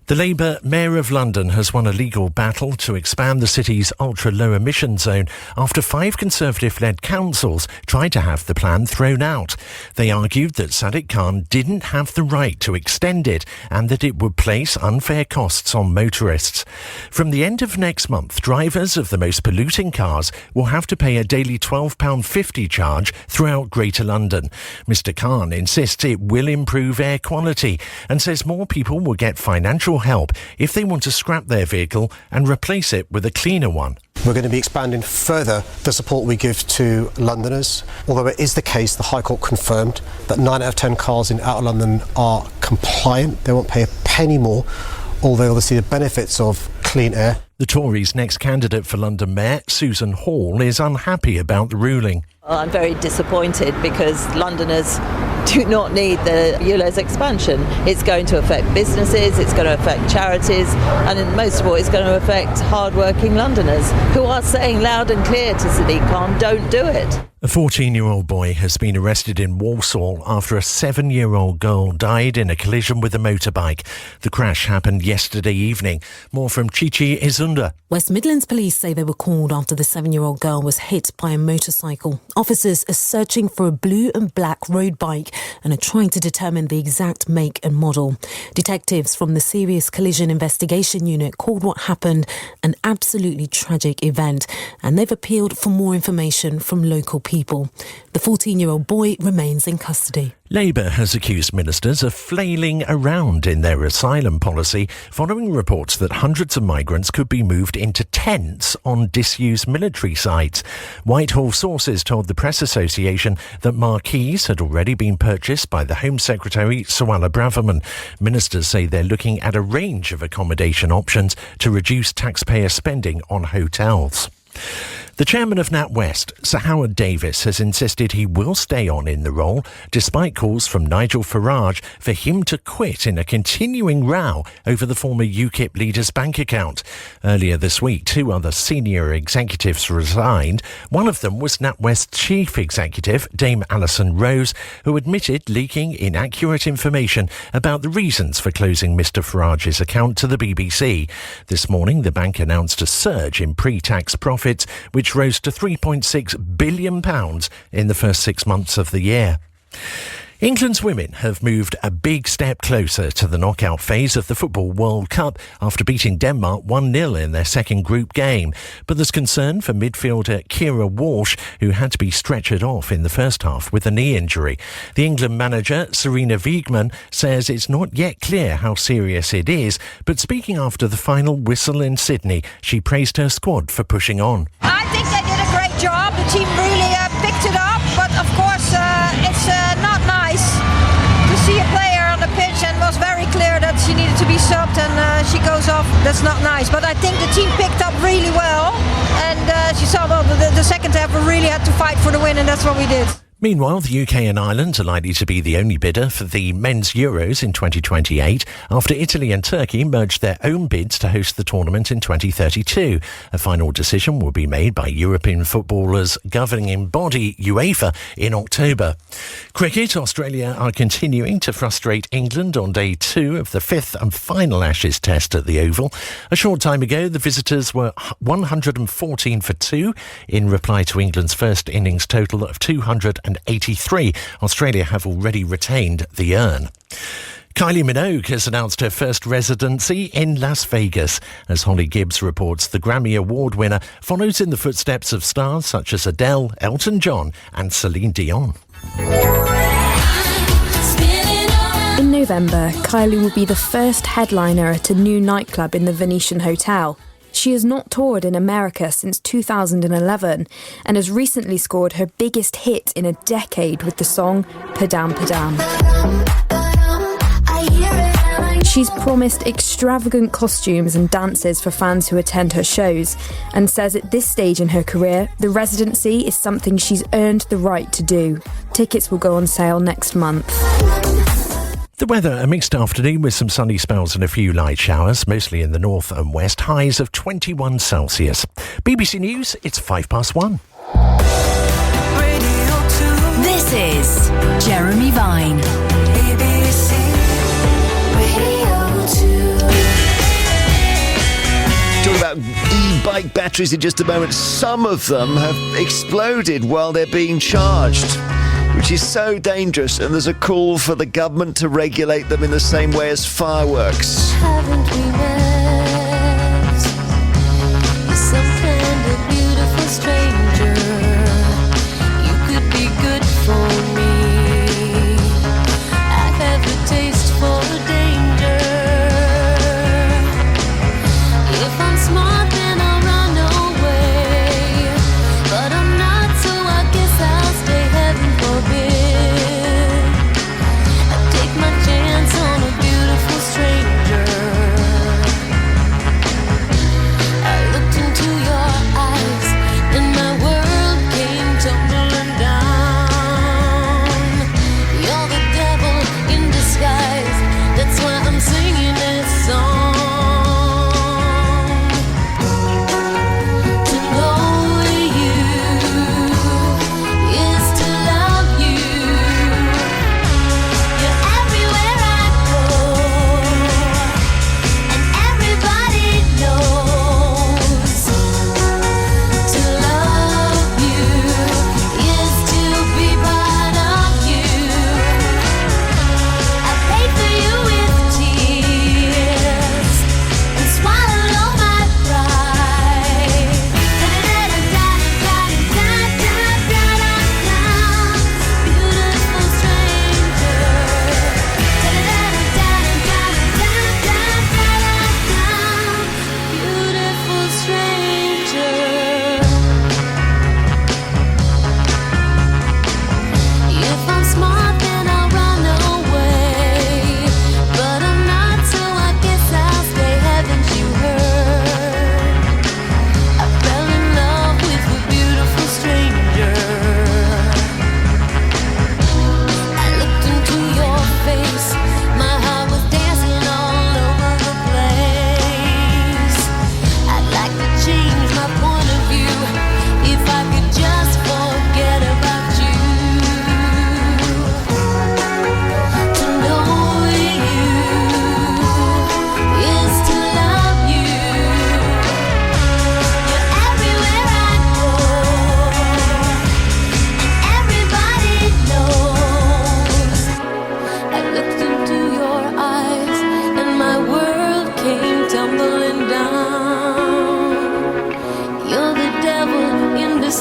[SPEAKER 24] The Labour Mayor of London has won a legal battle to expand the city's ultra-low emission zone after 5 Conservative-led councils tried to have the plan thrown out. They argued that Sadiq Khan didn't have the right to extend it and that it would place unfair costs on motorists. From the end of next month, drivers of the most polluting cars will have to pay a daily £12.50 charge throughout Greater London. Mr Khan insists it will improve air quality and says more people will get financial help if they want to scrap their vehicle and replace it with a cleaner one.
[SPEAKER 7] We're going to be expanding further the support we give to Londoners. Although it is the case, the High Court confirmed that 9 out of 10 cars in outer London are compliant. They won't pay a penny more, although they'll see the benefits of clean air.
[SPEAKER 24] The Tories' next candidate for London Mayor, Susan Hall, is unhappy about the ruling.
[SPEAKER 25] I'm very disappointed because Londoners do not need the ULEZ expansion. It's going to affect businesses, it's going to affect charities, and most of all, it's going to affect hard-working Londoners who are saying loud and clear to Sadiq Khan, don't do it.
[SPEAKER 24] A 14-year-old boy has been arrested in Walsall after a 7-year-old girl died in a collision with a motorbike. The crash happened yesterday evening. More from Chichi Izunda.
[SPEAKER 26] West Midlands police say they were called after the 7-year-old girl was hit by a motorcycle. Officers are searching for a blue and black road bike and are trying to determine the exact make and model. Detectives from the Serious Collision Investigation Unit called what happened an absolutely tragic event, and they've appealed for more information from local people. The 14-year-old boy remains in custody.
[SPEAKER 24] Labour has accused ministers of flailing around in their asylum policy following reports that hundreds of migrants could be moved into tents on disused military sites. Whitehall sources told the Press Association that marquees had already been purchased by the Home Secretary Suella Braverman. Ministers say they're looking at a range of accommodation options to reduce taxpayer spending on hotels. The chairman of NatWest, Sir Howard Davis, has insisted he will stay on in the role despite calls from Nigel Farage for him to quit in a continuing row over the former UKIP leader's bank account. Earlier this week, 2 other senior executives resigned. One of them was NatWest chief executive, Dame Alison Rose, who admitted leaking inaccurate information about the reasons for closing Mr Farage's account to the BBC. This morning, the bank announced a surge in pre-tax profits, which rose to £3.6 billion in the first 6 months of the year. England's women have moved a big step closer to the knockout phase of the Football World Cup after beating Denmark 1-0 in their second group game. But there's concern for midfielder Kira Walsh, who had to be stretchered off in the first half with a knee injury. The England manager, Serena Wiegman, says it's not yet clear how serious it is, but speaking after the final whistle in Sydney, she praised her squad for pushing on.
[SPEAKER 5] I think they did a great job. The team really picked it up, but of course it's not nice to see a player on the pitch and was very clear that she needed to be subbed and she goes off. That's not nice, but I think the team picked up really well and she saw the second half we really had to fight for the win and that's what we did.
[SPEAKER 24] Meanwhile, the UK and Ireland are likely to be the only bidder for the men's Euros in 2028 after Italy and Turkey merged their own bids to host the tournament in 2032. A final decision will be made by European footballers' governing body UEFA in October. Cricket, Australia are continuing to frustrate England on day 2 of the 5th and final Ashes test at the Oval. A short time ago, the visitors were 114 for 2 in reply to England's first innings total of 283. Australia have already retained the urn. Kylie Minogue has announced her first residency in Las Vegas. As Holly Gibbs reports, the Grammy Award winner follows in the footsteps of stars such as Adele, Elton John and Celine Dion.
[SPEAKER 8] In November, Kylie will be the first headliner at a new nightclub in the Venetian Hotel. She has not toured in America since 2011 and has recently scored her biggest hit in a decade with the song Padam Padam. She's promised extravagant costumes and dances for fans who attend her shows and says at this stage in her career, the residency is something she's earned the right to do. Tickets will go on sale next month.
[SPEAKER 24] The weather, a mixed afternoon with some sunny spells and a few light showers, mostly in the north and west, highs of 21 Celsius. BBC News, it's 1:05.
[SPEAKER 14] This is Jeremy Vine. BBC
[SPEAKER 3] Radio 2. Talking about e-bike batteries in just a moment. Some of them have exploded while they're being charged, which is so dangerous, and there's a call for the government to regulate them in the same way as fireworks.
[SPEAKER 9] Haven't we met? You're some kind of beautiful stranger. You could be good for me. I have a taste for danger. If I'm smart, then I'll run away. But I'm not, so I guess I'll stay. Heaven forbid I take my chance on a beautiful stranger.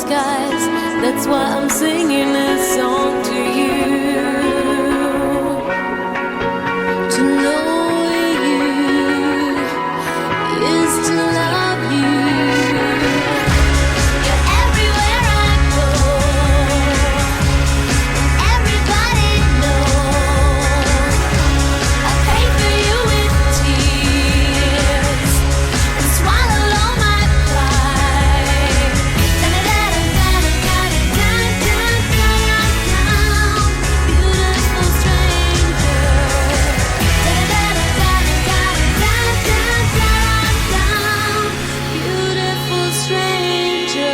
[SPEAKER 9] skies. That's why I'm singing this song to you. To know you is to love you. You're everywhere I go. Everybody knows I pay for you with tears and swallow all my pride. Beautiful stranger. Beautiful stranger.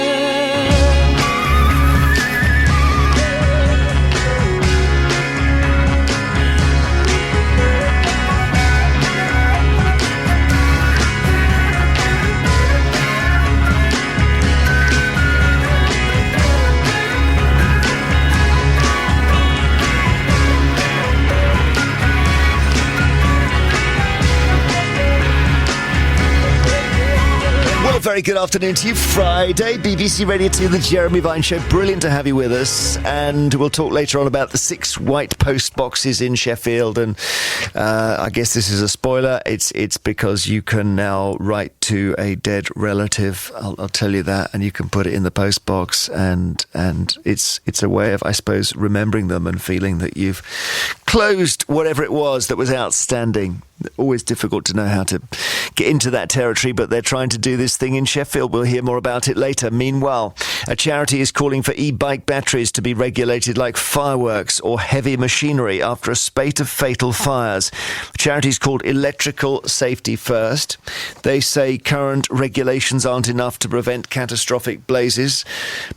[SPEAKER 3] Well, a very good afternoon to you. Friday, BBC Radio 2, The Jeremy Vine Show. Brilliant to have you with us. And we'll talk later on about the 6 white post boxes in Sheffield. And I guess this is a spoiler. It's because you can now write to a dead relative. I'll tell you that. And you can put it in the post box. And it's a way of, I suppose, remembering them and feeling that you've closed whatever it was that was outstanding. Always difficult to know how to get into that territory, but they're trying to do this thing in Sheffield. We'll hear more about it later. Meanwhile, a charity is calling for e-bike batteries to be regulated like fireworks or heavy machinery after a spate of fatal fires. The charity is called Electrical Safety First. They say current regulations aren't enough to prevent catastrophic blazes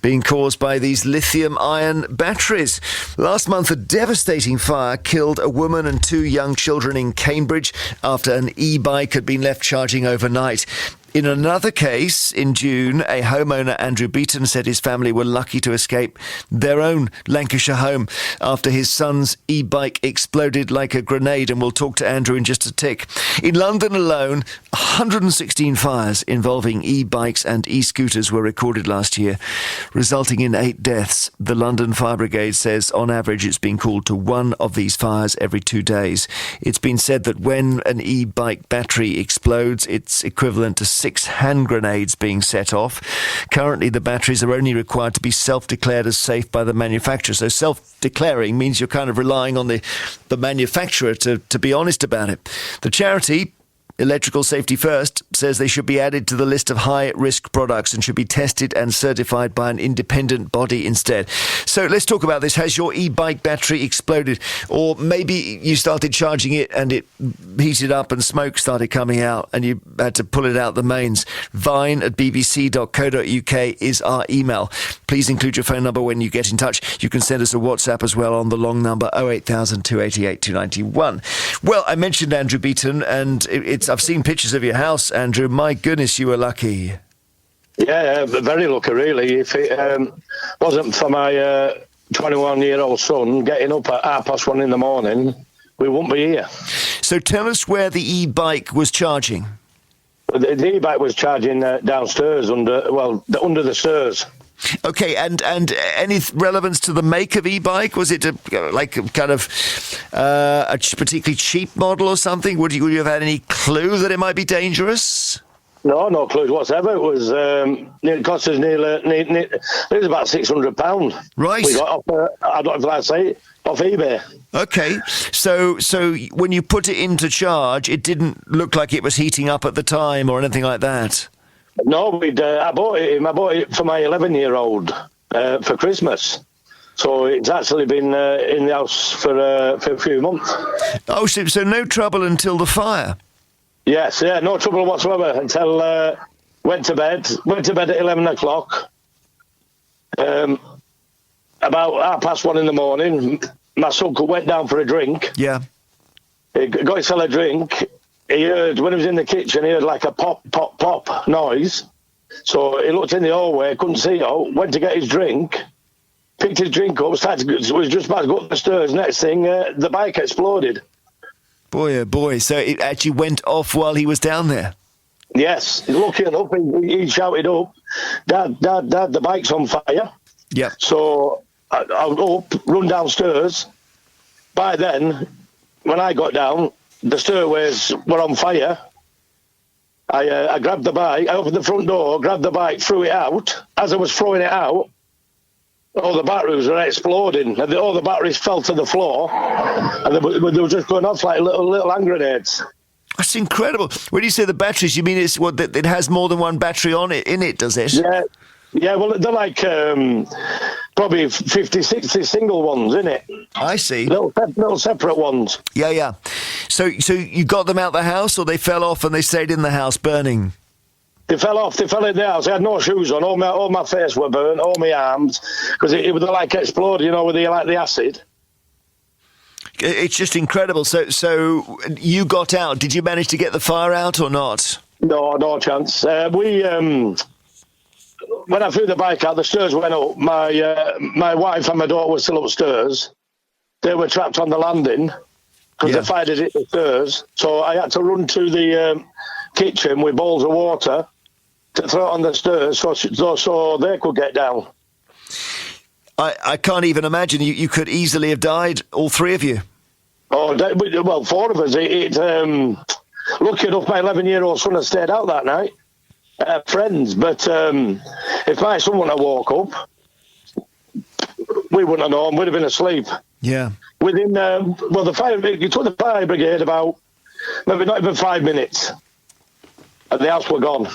[SPEAKER 3] being caused by these lithium-ion batteries. Last month, a devastating fire killed a woman and 2 young children in Cambridge after an e-bike had been left charging overnight. In another case, in June, a homeowner, Andrew Beaton, said his family were lucky to escape their own Lancashire home after his son's e-bike exploded like a grenade, and we'll talk to Andrew in just a tick. In London alone, 116 fires involving e-bikes and e-scooters were recorded last year, resulting in 8 deaths. The London Fire Brigade says on average it's been called to one of these fires every 2 days. It's been said that when an e-bike battery explodes, it's equivalent to 6 hand grenades being set off. Currently, the batteries are only required to be self-declared as safe by the manufacturer. So self-declaring means you're kind of relying on the manufacturer to be honest about it. The charity, Electrical Safety First, says they should be added to the list of high-risk products and should be tested and certified by an independent body instead. So let's talk about this. Has your e-bike battery exploded? Or maybe you started charging it and it heated up and smoke started coming out and you had to pull it out the mains. vine@bbc.co.uk is our email. Please include your phone number when you get in touch. You can send us a WhatsApp as well on the long number 08000 288 291. Well, I mentioned Andrew Beaton, and I've seen pictures of your house, Andrew. My goodness, you were lucky.
[SPEAKER 10] Yeah, very lucky, really. If it wasn't for my 21-year-old son getting up at 1:30 in the morning, we wouldn't be here.
[SPEAKER 3] So tell us where the e-bike was charging.
[SPEAKER 10] The e-bike was charging downstairs, under the stairs.
[SPEAKER 3] Okay, and any relevance to the make of e-bike? Was it a particularly cheap model or something? Would you have had any clue that it might be dangerous?
[SPEAKER 10] No clue whatsoever. It was it cost us it was about £600.
[SPEAKER 3] Right.
[SPEAKER 10] We got off, I don't know if I say it, off eBay.
[SPEAKER 3] Okay, so when you put it into charge, it didn't look like it was heating up at the time or anything like that?
[SPEAKER 10] No, I bought it for my 11-year-old for Christmas. So it's actually been in the house for a few months.
[SPEAKER 3] Oh, so no trouble until the fire?
[SPEAKER 10] Yes, yeah, no trouble whatsoever until went to bed at 11 o'clock. About 1:30 in the morning, my son went down for a drink.
[SPEAKER 3] Yeah.
[SPEAKER 10] He got himself a drink. He heard, when he was in the kitchen, he heard like a pop, pop, pop noise. So he looked in the hallway, couldn't see it, went to get his drink, picked his drink up, was just about to go up the stairs. Next thing, the bike exploded.
[SPEAKER 3] Boy, oh boy. So it actually went off while he was down there?
[SPEAKER 10] Yes, lucky enough, he shouted up, Dad, the bike's on fire.
[SPEAKER 3] Yeah.
[SPEAKER 10] So I up, run downstairs. By then, when I got down, the stairways were on fire. I grabbed the bike, I opened the front door, grabbed the bike, threw it out. As I was throwing it out, all the batteries were exploding, and all the batteries fell to the floor, and they were just going off like little hand grenades.
[SPEAKER 3] That's incredible. When you say the batteries, you mean it's what it has more than one battery in it, does it?
[SPEAKER 10] Yeah. Well, they're like probably 50, 60 single ones, isn't it?
[SPEAKER 3] I see.
[SPEAKER 10] Little separate ones.
[SPEAKER 3] Yeah. So you got them out the house, or they fell off and they stayed in the house burning?
[SPEAKER 10] They fell off. They fell in the house. I had no shoes on. All my face were burnt. All my arms, because it was like exploded. With the acid.
[SPEAKER 3] It's just incredible. So you got out. Did you manage to get the fire out or not?
[SPEAKER 10] No chance. When I threw the bike out, the stairs went up. My wife and my daughter were still upstairs. They were trapped on the landing because the fire had hit the stairs. So I had to run to the kitchen with bowls of water to throw it on the stairs so they could get down.
[SPEAKER 3] I can't even imagine. You could easily have died, all three of you.
[SPEAKER 10] Oh, well, four of us. Lucky enough, my 11-year-old son had stayed out that night. Friends, but if my son wouldn't have woke up, we wouldn't have known. We'd have been asleep.
[SPEAKER 3] Yeah.
[SPEAKER 10] Within, it took the fire brigade about maybe not even 5 minutes, and the house were gone.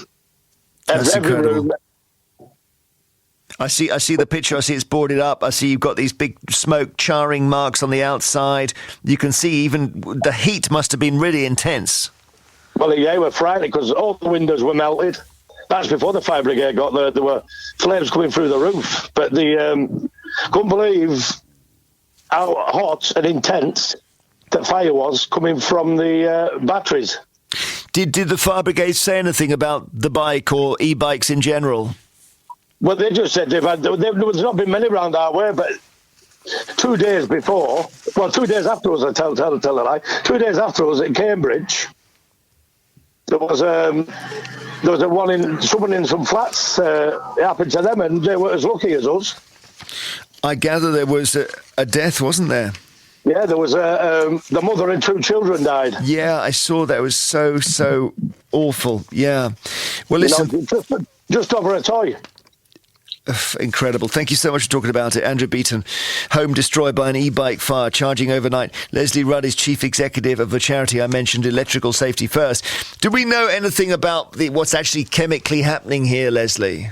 [SPEAKER 3] That's
[SPEAKER 10] every
[SPEAKER 3] incredible.
[SPEAKER 10] room.
[SPEAKER 3] I see the picture. I see it's boarded up. I see you've got these big smoke charring marks on the outside. You can see even the heat must have been really intense.
[SPEAKER 10] Well, yeah, we're frightened because all the windows were melted. That's before the fire brigade got there. There were flames coming through the roof. But couldn't believe how hot and intense the fire was coming from the batteries.
[SPEAKER 3] Did the fire brigade say anything about the bike or e-bikes in general?
[SPEAKER 10] Well, they just said there's not been many around our way, but 2 days before, 2 days afterwards, I tell a lie, 2 days afterwards at Cambridge, there was someone in some flats, it happened to them, and they were as lucky as us.
[SPEAKER 3] I gather there was a death, wasn't there?
[SPEAKER 10] Yeah, there was the mother and 2 children died.
[SPEAKER 3] Yeah, I saw that. It was so awful. Yeah. Well, listen.
[SPEAKER 10] Just over a toy.
[SPEAKER 3] Incredible. Thank you so much for talking about it. Andrew Beaton, home destroyed by an e-bike fire, charging overnight. Leslie Rudd is chief executive of the charity I mentioned, Electrical Safety First. Do we know anything about what's actually chemically happening here, Leslie?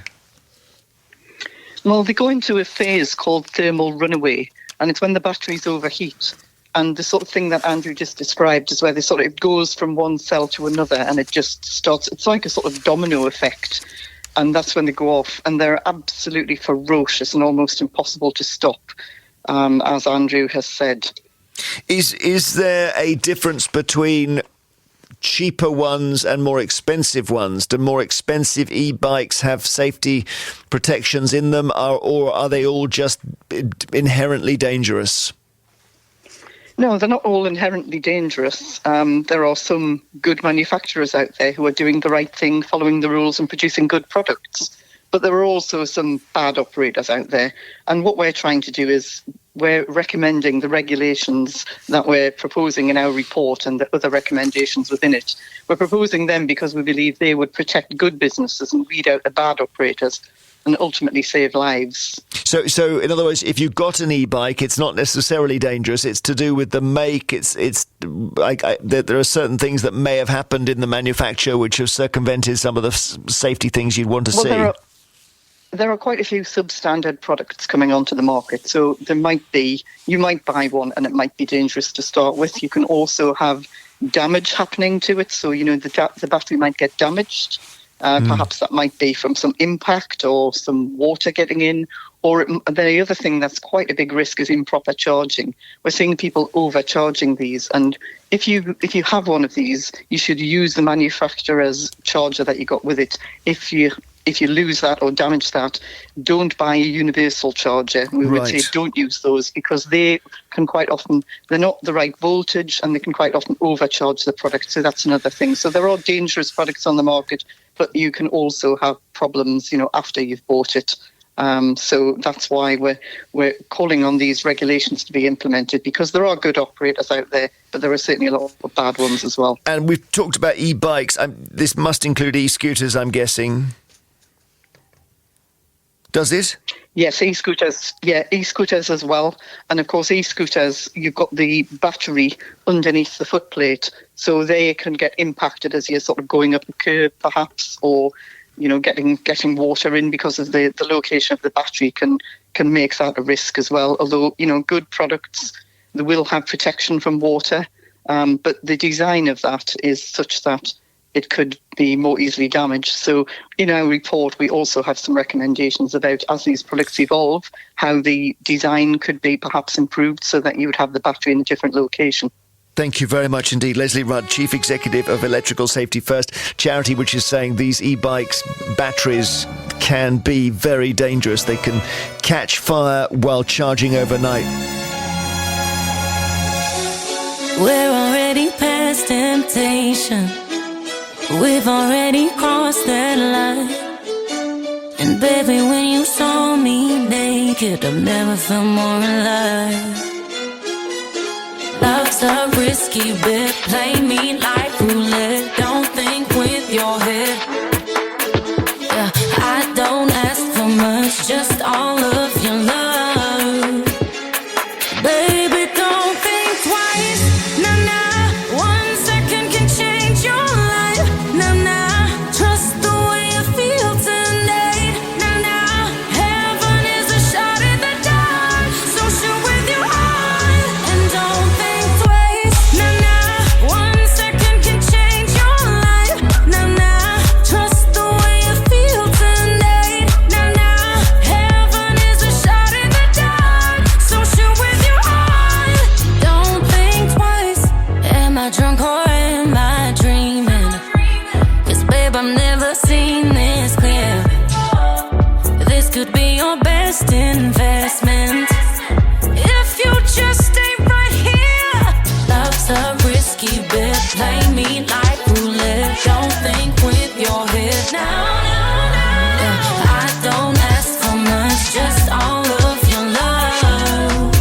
[SPEAKER 4] Well, they go into a phase called thermal runaway, and it's when the batteries overheat. And the sort of thing that Andrew just described is where it goes from one cell to another, and it just starts. It's like a sort of domino effect. And that's when they go off, and they're absolutely ferocious and almost impossible to stop, as Andrew has said.
[SPEAKER 3] Is there a difference between cheaper ones and more expensive ones? Do more expensive e-bikes have safety protections in them, or are they all just inherently dangerous?
[SPEAKER 4] No, they're not all inherently dangerous. There are some good manufacturers out there who are doing the right thing, following the rules and producing good products. But there are also some bad operators out there. And what we're trying to do is we're recommending the regulations that we're proposing in our report and the other recommendations within it. We're proposing them because we believe they would protect good businesses and weed out the bad operators and ultimately save lives.
[SPEAKER 3] So in other words, if you've got an e-bike, it's not necessarily dangerous. It's to do with the make. There are certain things that may have happened in the manufacture which have circumvented some of the safety things you'd want to see.
[SPEAKER 4] There are quite a few substandard products coming onto the market. So you might buy one and it might be dangerous to start with. You can also have damage happening to it. So, the battery might get damaged. Perhaps that might be from some impact or some water getting in. Or the other thing that's quite a big risk is improper charging. We're seeing people overcharging these. And if you have one of these, you should use the manufacturer's charger that you got with it. If if you lose that or damage that, don't buy a universal charger. We would say don't use those, because they can quite often, they're not the right voltage, and they can quite often overcharge the product. So that's another thing. So there are dangerous products on the market, but you can also have problems, after you've bought it. So that's why we're calling on these regulations to be implemented, because there are good operators out there, but there are certainly a lot of bad ones as well.
[SPEAKER 3] And we've talked about e-bikes. This must include e-scooters, I'm guessing. Does this?
[SPEAKER 4] Yes, e-scooters. Yeah, e-scooters as well. And of course, e-scooters, you've got the battery underneath the footplate, so they can get impacted as you're sort of going up a curb, perhaps, or getting water in, because of the location of the battery can make that a risk as well. Although, good products, they will have protection from water, but the design of that is such that it could be more easily damaged. So in our report, we also have some recommendations about, as these products evolve, how the design could be perhaps improved so that you would have the battery in a different location.
[SPEAKER 3] Thank you very much indeed. Leslie Rudd, Chief Executive of Electrical Safety First, charity which is saying these e-bikes, batteries can be very dangerous. They can catch fire while charging overnight.
[SPEAKER 9] We're already past temptation. We've already crossed that line. And baby, when you saw me naked, I've never felt more alive. Love's a risky bet, play me like roulette. Don't think with your head. Yeah, I don't ask for much, just all of your love. Baby, don't think twice. Nah, nah, 1 second can change your life. Nah, nah, trust the way you feel tonight. Nah, nah, heaven is a shot in the dark, so shoot with your heart and don't think twice. Nah, nah, 1 second can change your life. Nah, nah, trust the way you feel tonight. Nah, nah, heaven is a shot in the dark, so shoot with your heart. Don't think twice. Am I drunk or am I dreaming? 'Cause babe, I've never seen this clear. This could be your best investment if you just stay right here. Love's a risky bet, play me like roulette. Don't think with your head now. Yeah, I don't ask for much, just all of your love.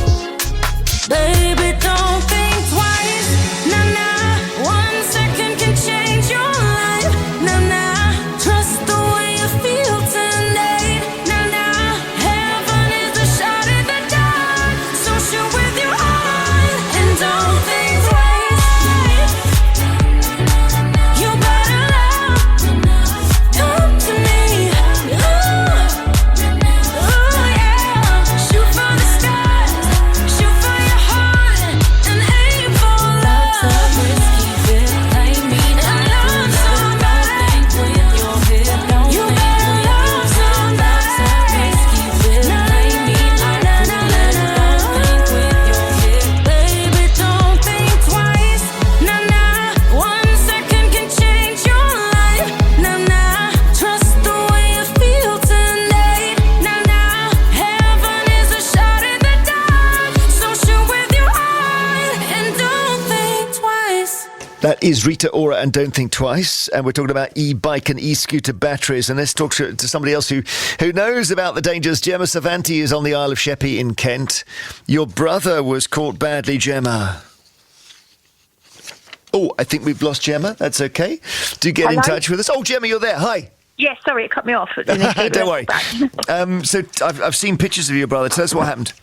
[SPEAKER 9] Baby, don't think twice. Nah, nah, 1 second can change your life. Nah, nah, trust the way you feel tonight. Nah, nah, heaven is a shot in the dark, so shoot with your heart and don't think twice. You better love, come to me. Ooh, yeah. Shoot for the stars, shoot for your heart, and aim for love. Love's a risky bet, play me like roulette. Don't think with your head, don't you better love somebody. Love's a risky bet, play me like roulette. Don't think with your head, baby, don't think twice. Nah, nah, 1 second can change your life. Nah, nah, trust the way you feel tonight. Nah, nah, heaven is a shot in the dark, so shoot with your heart and don't think twice.
[SPEAKER 3] That is Rita Ora and Don't Think Twice. And we're talking about e-bike and e-scooter batteries. And let's talk to somebody else who knows about the dangers. Gemma Savanti is on the Isle of Sheppey in Kent. Your brother was caught badly, Gemma. Oh, I think we've lost Gemma. That's okay. Do get in
[SPEAKER 11] Hello?
[SPEAKER 3] touch with us. Oh, Gemma, you're there. Hi.
[SPEAKER 11] Yes, sorry, it cut me off.
[SPEAKER 3] Don't worry. So I've seen pictures of your brother. Tell us what happened.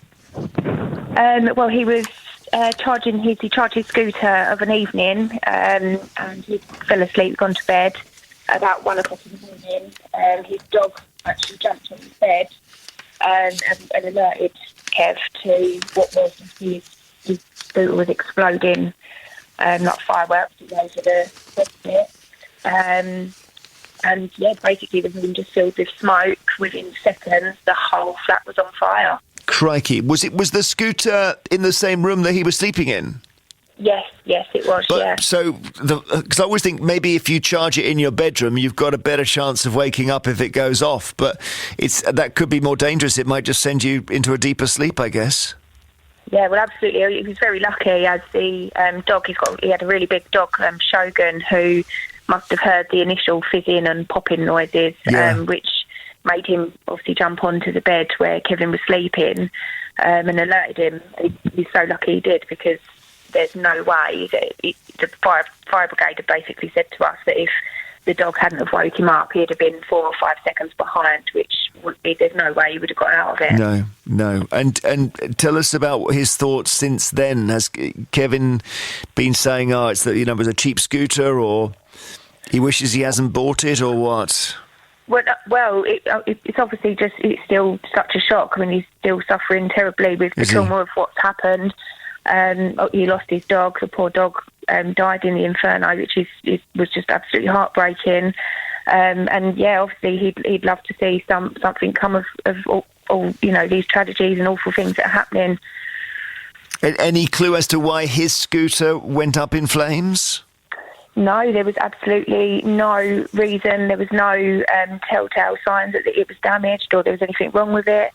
[SPEAKER 11] Well, he was charged his scooter of an evening, and he fell asleep, gone to bed about 1 o'clock in the morning. His dog actually jumped on his bed and alerted Kev to what was his scooter was exploding, not fireworks, it was over the bit. And yeah, basically the room just filled with smoke. Within seconds, the whole flat was on fire.
[SPEAKER 3] Crikey. Was the scooter in the same room that he was sleeping in?
[SPEAKER 11] Yes, it was.
[SPEAKER 3] But, so, because I always think maybe if you charge it in your bedroom, you've got a better chance of waking up if it goes off. But that could be more dangerous. It might just send you into a deeper sleep, I guess.
[SPEAKER 11] Yeah, well, absolutely. He was very lucky as the dog. He had a really big dog, Shogun, who must have heard the initial fizzing and popping noises, which made him obviously jump onto the bed where Kevin was sleeping and alerted him. He's so lucky he did, because there's no way that the fire brigade had basically said to us that if the dog hadn't have woke him up, he'd have been 4 or 5 seconds behind, which would be, there's no way he would have got out of it.
[SPEAKER 3] No. And tell us about his thoughts since then. Has Kevin been saying, it's that, it was a cheap scooter, or he wishes he hasn't bought it, or what?
[SPEAKER 11] Well, it's obviously it's still such a shock. I mean, he's still suffering terribly with the trauma of what's happened. He lost his dog. The poor dog died in the inferno, which was just absolutely heartbreaking. And obviously he'd love to see something come of all these tragedies and awful things that are happening.
[SPEAKER 3] Any clue as to why his scooter went up in flames?
[SPEAKER 11] No, there was absolutely no reason. There was no telltale signs that it was damaged or there was anything wrong with it.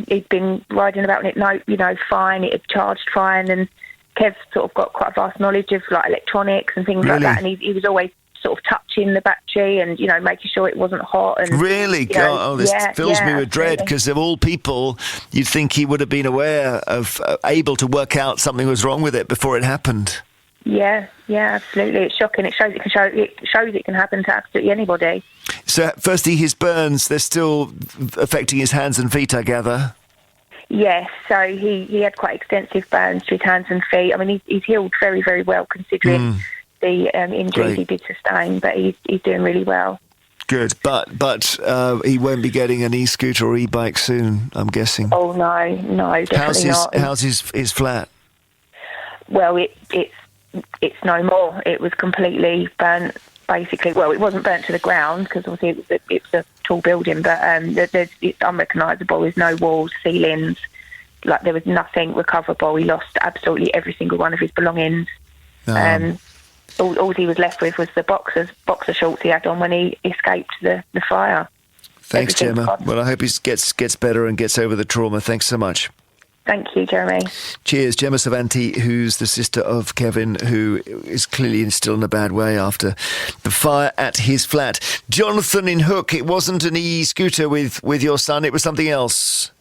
[SPEAKER 11] He'd been riding about in it, fine. It had charged fine, and Kev sort of got quite a vast knowledge of like electronics and things like that. And he was always sort of touching the battery and making sure it wasn't hot. And
[SPEAKER 3] really, this fills me with dread, because of all people, you'd think he would have been aware of, able to work out something was wrong with it before it happened.
[SPEAKER 11] Yeah, absolutely. It's shocking. It shows it can happen to absolutely anybody.
[SPEAKER 3] So, firstly, his burns, they're still affecting his hands and feet, I gather?
[SPEAKER 11] Yes, so he had quite extensive burns to his hands and feet. I mean, he's healed very, very well considering the injuries he did sustain, but he's doing really well.
[SPEAKER 3] Good, but he won't be getting an e-scooter or e-bike soon, I'm guessing.
[SPEAKER 11] Oh, no, definitely not.
[SPEAKER 3] How's his flat?
[SPEAKER 11] Well, it's no more. It was completely burnt, basically. Well, it wasn't burnt to the ground, because obviously it's a tall building, but it's unrecognisable. There's no walls, ceilings. Like, there was nothing recoverable. He lost absolutely every single one of his belongings. All he was left with was the boxer shorts he had on when he escaped the fire.
[SPEAKER 3] Thanks, Gemma. Well, I hope he gets better and gets over the trauma. Thanks so much.
[SPEAKER 11] Thank you, Jeremy.
[SPEAKER 3] Cheers. Gemma Savanti, who's the sister of Kevin, who is clearly still in a bad way after the fire at his flat. Jonathan in Hook, it wasn't an e-scooter with your son, it was something else.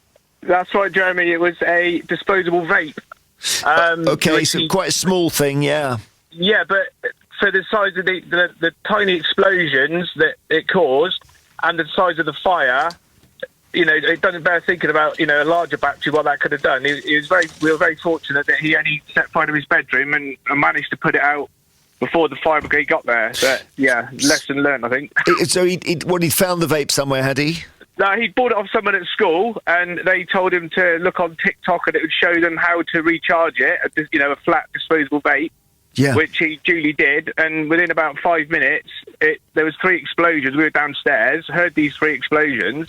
[SPEAKER 12] That's right, Jeremy. It was a disposable vape.
[SPEAKER 3] Okay, so quite a small thing, yeah.
[SPEAKER 12] Yeah, but for the size of the tiny explosions that it caused and the size of the fire, it doesn't bear thinking about, a larger battery, what that could have done. We were very fortunate that he only set fire to his bedroom and managed to put it out before the fire brigade got there. But, yeah, lesson learned, I think.
[SPEAKER 3] So he found the vape somewhere, had he?
[SPEAKER 12] No, he bought it off someone at school, and they told him to look on TikTok and it would show them how to recharge it, a flat disposable vape. Yeah. Which he duly did, and within about 5 minutes, there was 3 explosions. We were downstairs, heard these 3 explosions,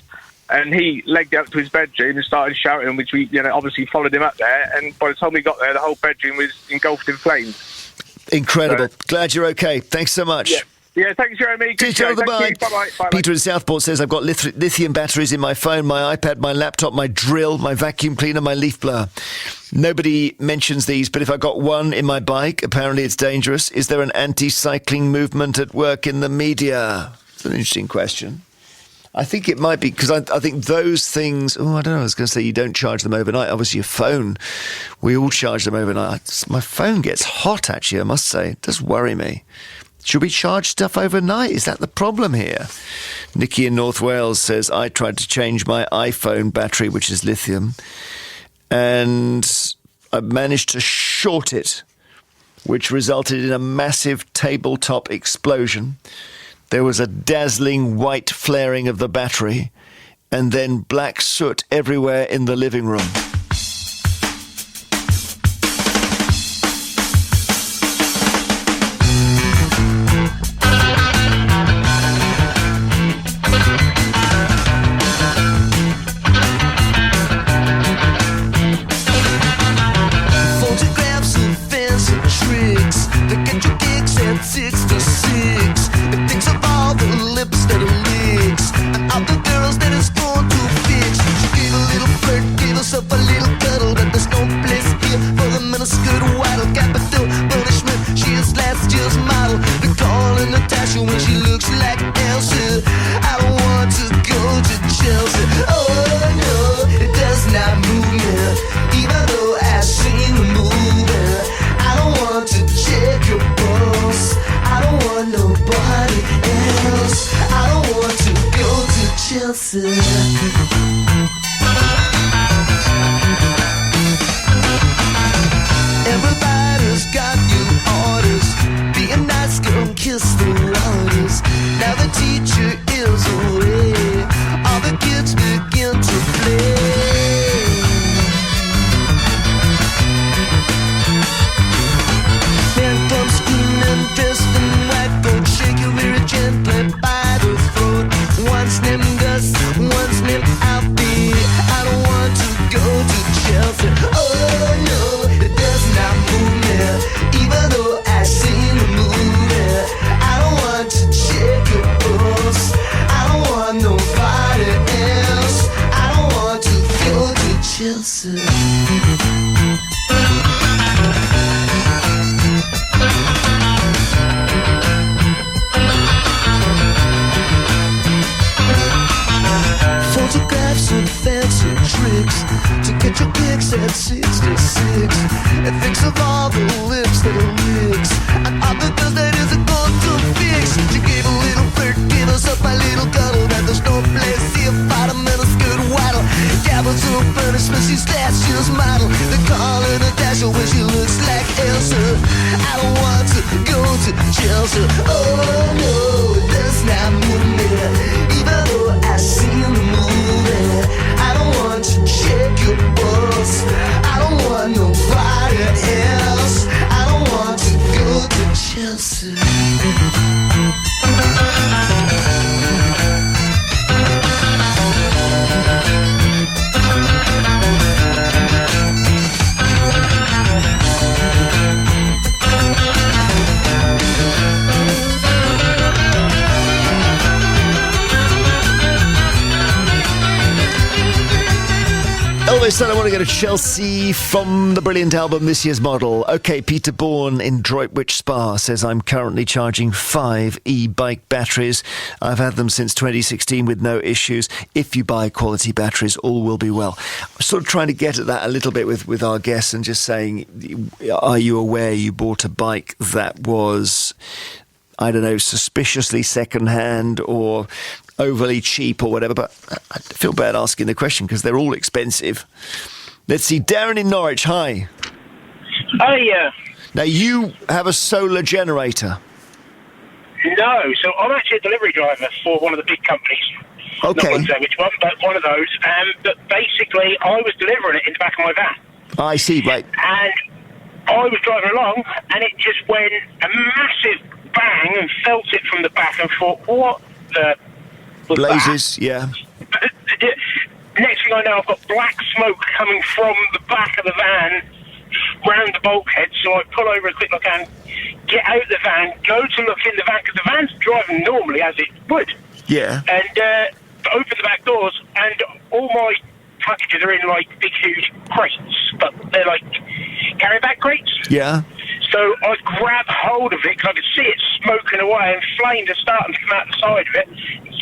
[SPEAKER 12] and he legged up to his bedroom and started shouting, which we obviously followed him up there, and by the time we got there, the whole bedroom was engulfed in flames.
[SPEAKER 3] Incredible. So, glad you're okay. Thanks so much.
[SPEAKER 12] Yeah, thanks, Jeremy.
[SPEAKER 3] Cheers, Jonathan. Bye-bye. Peter in Southport says, I've got lithium batteries in my phone, my iPad, my laptop, my drill, my vacuum cleaner, my leaf blower. Nobody mentions these, but if I got one in my bike, apparently it's dangerous. Is there an anti-cycling movement at work in the media? It's an interesting question. I think it might be, because I think those things... I don't know, I was going to say you don't charge them overnight. Obviously, your phone, we all charge them overnight. My phone gets hot, actually, I must say. It does worry me. Should we charge stuff overnight? Is that the problem here? Nikki in North Wales says, I tried to change my iPhone battery, which is lithium, and I managed to short it, which resulted in a massive tabletop explosion. There was a dazzling white flaring of the battery, and then black soot everywhere in the living room.
[SPEAKER 19] Chelsea. Photographs and fancy tricks to get your kicks at 66. And thinks of all the lips that are licks and all the girls that isn't going to fix. She gave a little flirt, give us up my little cuddle. That there's no place here, bottom and a skirt waddle. Gabble's her punishment, she's last year's model. They call her Natasha when she looks like Elsa. I don't want to go to Chelsea. Oh no, that's not me. Even though I seen the movie, I don't want to check your pulse. I don't want nobody else. I don't want to go to Chelsea.
[SPEAKER 3] Elvis said I want to go to Chelsea from the brilliant album This Year's Model. OK, Peter Bourne in Droitwich Spa says I'm currently charging 5 e-bike batteries. I've had them since 2016 with no issues. If you buy quality batteries, all will be well. I'm sort of trying to get at that a little bit with our guests and just saying, are you aware you bought a bike that was, I don't know, suspiciously second-hand or overly cheap or whatever? But I feel bad asking the question because they're all expensive. Let's see, Darren in Norwich, hi.
[SPEAKER 13] Oh, yeah.
[SPEAKER 3] Now, you have a solar generator.
[SPEAKER 13] No, so I'm actually a delivery driver for one of the big companies.
[SPEAKER 3] Okay.
[SPEAKER 13] Not going to say which one, but one of those. But basically, I was delivering it in the back of my van.
[SPEAKER 3] I see, right.
[SPEAKER 13] And I was driving along, and it just went a massive bang and felt it from the back and thought, what the...
[SPEAKER 3] Blazes, yeah.
[SPEAKER 13] Next thing I know, I've got black smoke coming from the back of the van round the bulkhead, so I pull over as quick as I can, get out the van, go to look in the van, because the van's driving normally as it would.
[SPEAKER 3] Yeah.
[SPEAKER 13] And open the back doors, and all my packages are in, like, big, huge crates, but they're, like, carry-back crates.
[SPEAKER 3] Yeah.
[SPEAKER 13] So I grabbed hold of it, because I could see it smoking away, and flames are starting to come out the side of it,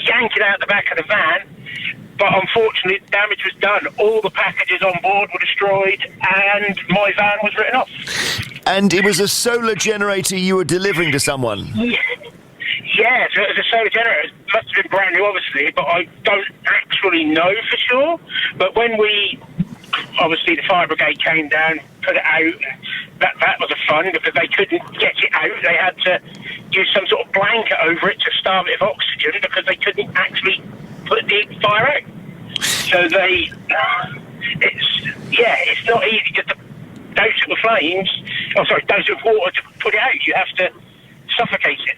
[SPEAKER 13] yank it out the back of the van. But unfortunately, damage was done. All the packages on board were destroyed, and my van was written off.
[SPEAKER 3] And it was a solar generator you were delivering to someone?
[SPEAKER 13] Yeah, so it was a solar generator. It must have been brand new, obviously, but I don't actually know for sure. But when obviously the fire brigade came down, put it out, that was a fun, because they couldn't get it out. They had to use some sort of blanket over it to starve it of oxygen, because they couldn't actually put the fire out. So it's not easy just to douse it with flames. Oh, sorry, douse it with water to put it out. You have to suffocate it.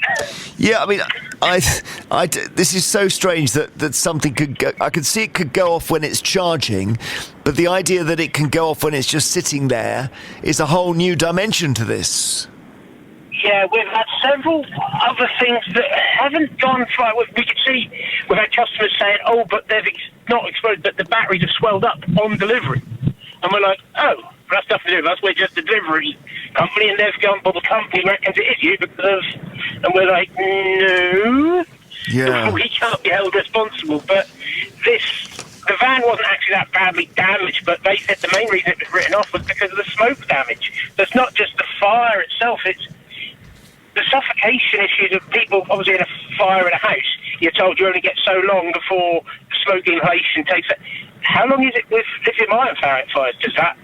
[SPEAKER 3] Yeah, I mean, this is so strange that something could go. I can see it could go off when it's charging, but the idea that it can go off when it's just sitting there is a whole new dimension to this.
[SPEAKER 13] Yeah, we've had several other things that haven't gone far. We could see, we've had customers saying, oh, but they've not exploded, but the batteries have swelled up on delivery. And we're like, oh, that's nothing to do with us. We're just a delivery company, and they've gone, well, the company reckons it is you because of... And we're like, no, we can't be held responsible. But the van wasn't actually that badly damaged, but they said the main reason it was written off was because of the smoke damage. So it's not just the fire itself, it's the suffocation issues of people, obviously in a fire in a house. You're told you only get so long before the smoke inhalation takes it. How long is it with lithium-ion fires? Does that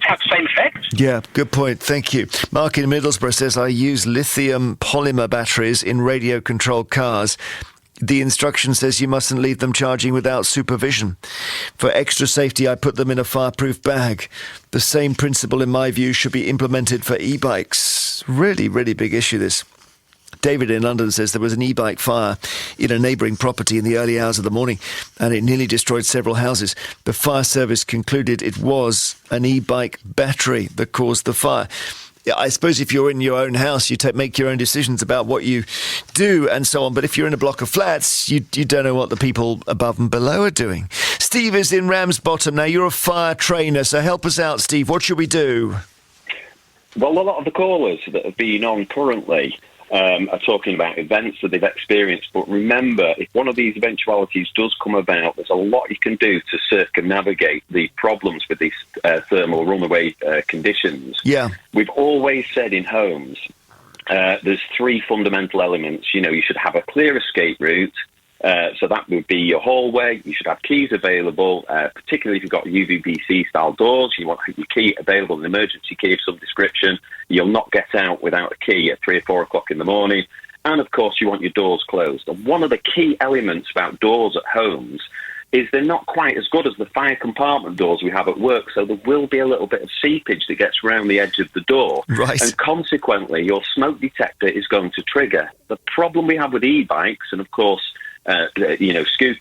[SPEAKER 13] have the same effect?
[SPEAKER 3] Yeah, good point. Thank you. Mark in Middlesbrough says, I use lithium polymer batteries in radio-controlled cars. The instruction says you mustn't leave them charging without supervision. For extra safety, I put them in a fireproof bag. The same principle, in my view, should be implemented for e-bikes. Really, really big issue, this. David in London says there was an e-bike fire in a neighbouring property in the early hours of the morning, and it nearly destroyed several houses. The fire service concluded it was an e-bike battery that caused the fire. I suppose if you're in your own house, you make your own decisions about what you do and so on. But if you're in a block of flats, you don't know what the people above and below are doing. Steve is in Ramsbottom. Now, you're a fire trainer, so help us out, Steve. What should we do?
[SPEAKER 15] Well, a lot of the callers that have been on currently are talking about events that they've experienced. But remember, if one of these eventualities does come about, there's a lot you can do to circumnavigate the problems with these thermal runaway conditions.
[SPEAKER 3] Yeah.
[SPEAKER 15] We've always said in homes, there's three fundamental elements. You know, you should have a clear escape route. So that would be your hallway. You should have keys available, particularly if you've got UVBC-style doors. You want your key available, an emergency key of some description. You'll not get out without a key at 3 or 4 o'clock in the morning. And, of course, you want your doors closed. And one of the key elements about doors at homes is they're not quite as good as the fire compartment doors we have at work, so there will be a little bit of seepage that gets around the edge of the door.
[SPEAKER 3] Right.
[SPEAKER 15] And consequently, your smoke detector is going to trigger. The problem we have with e-bikes, and, of course,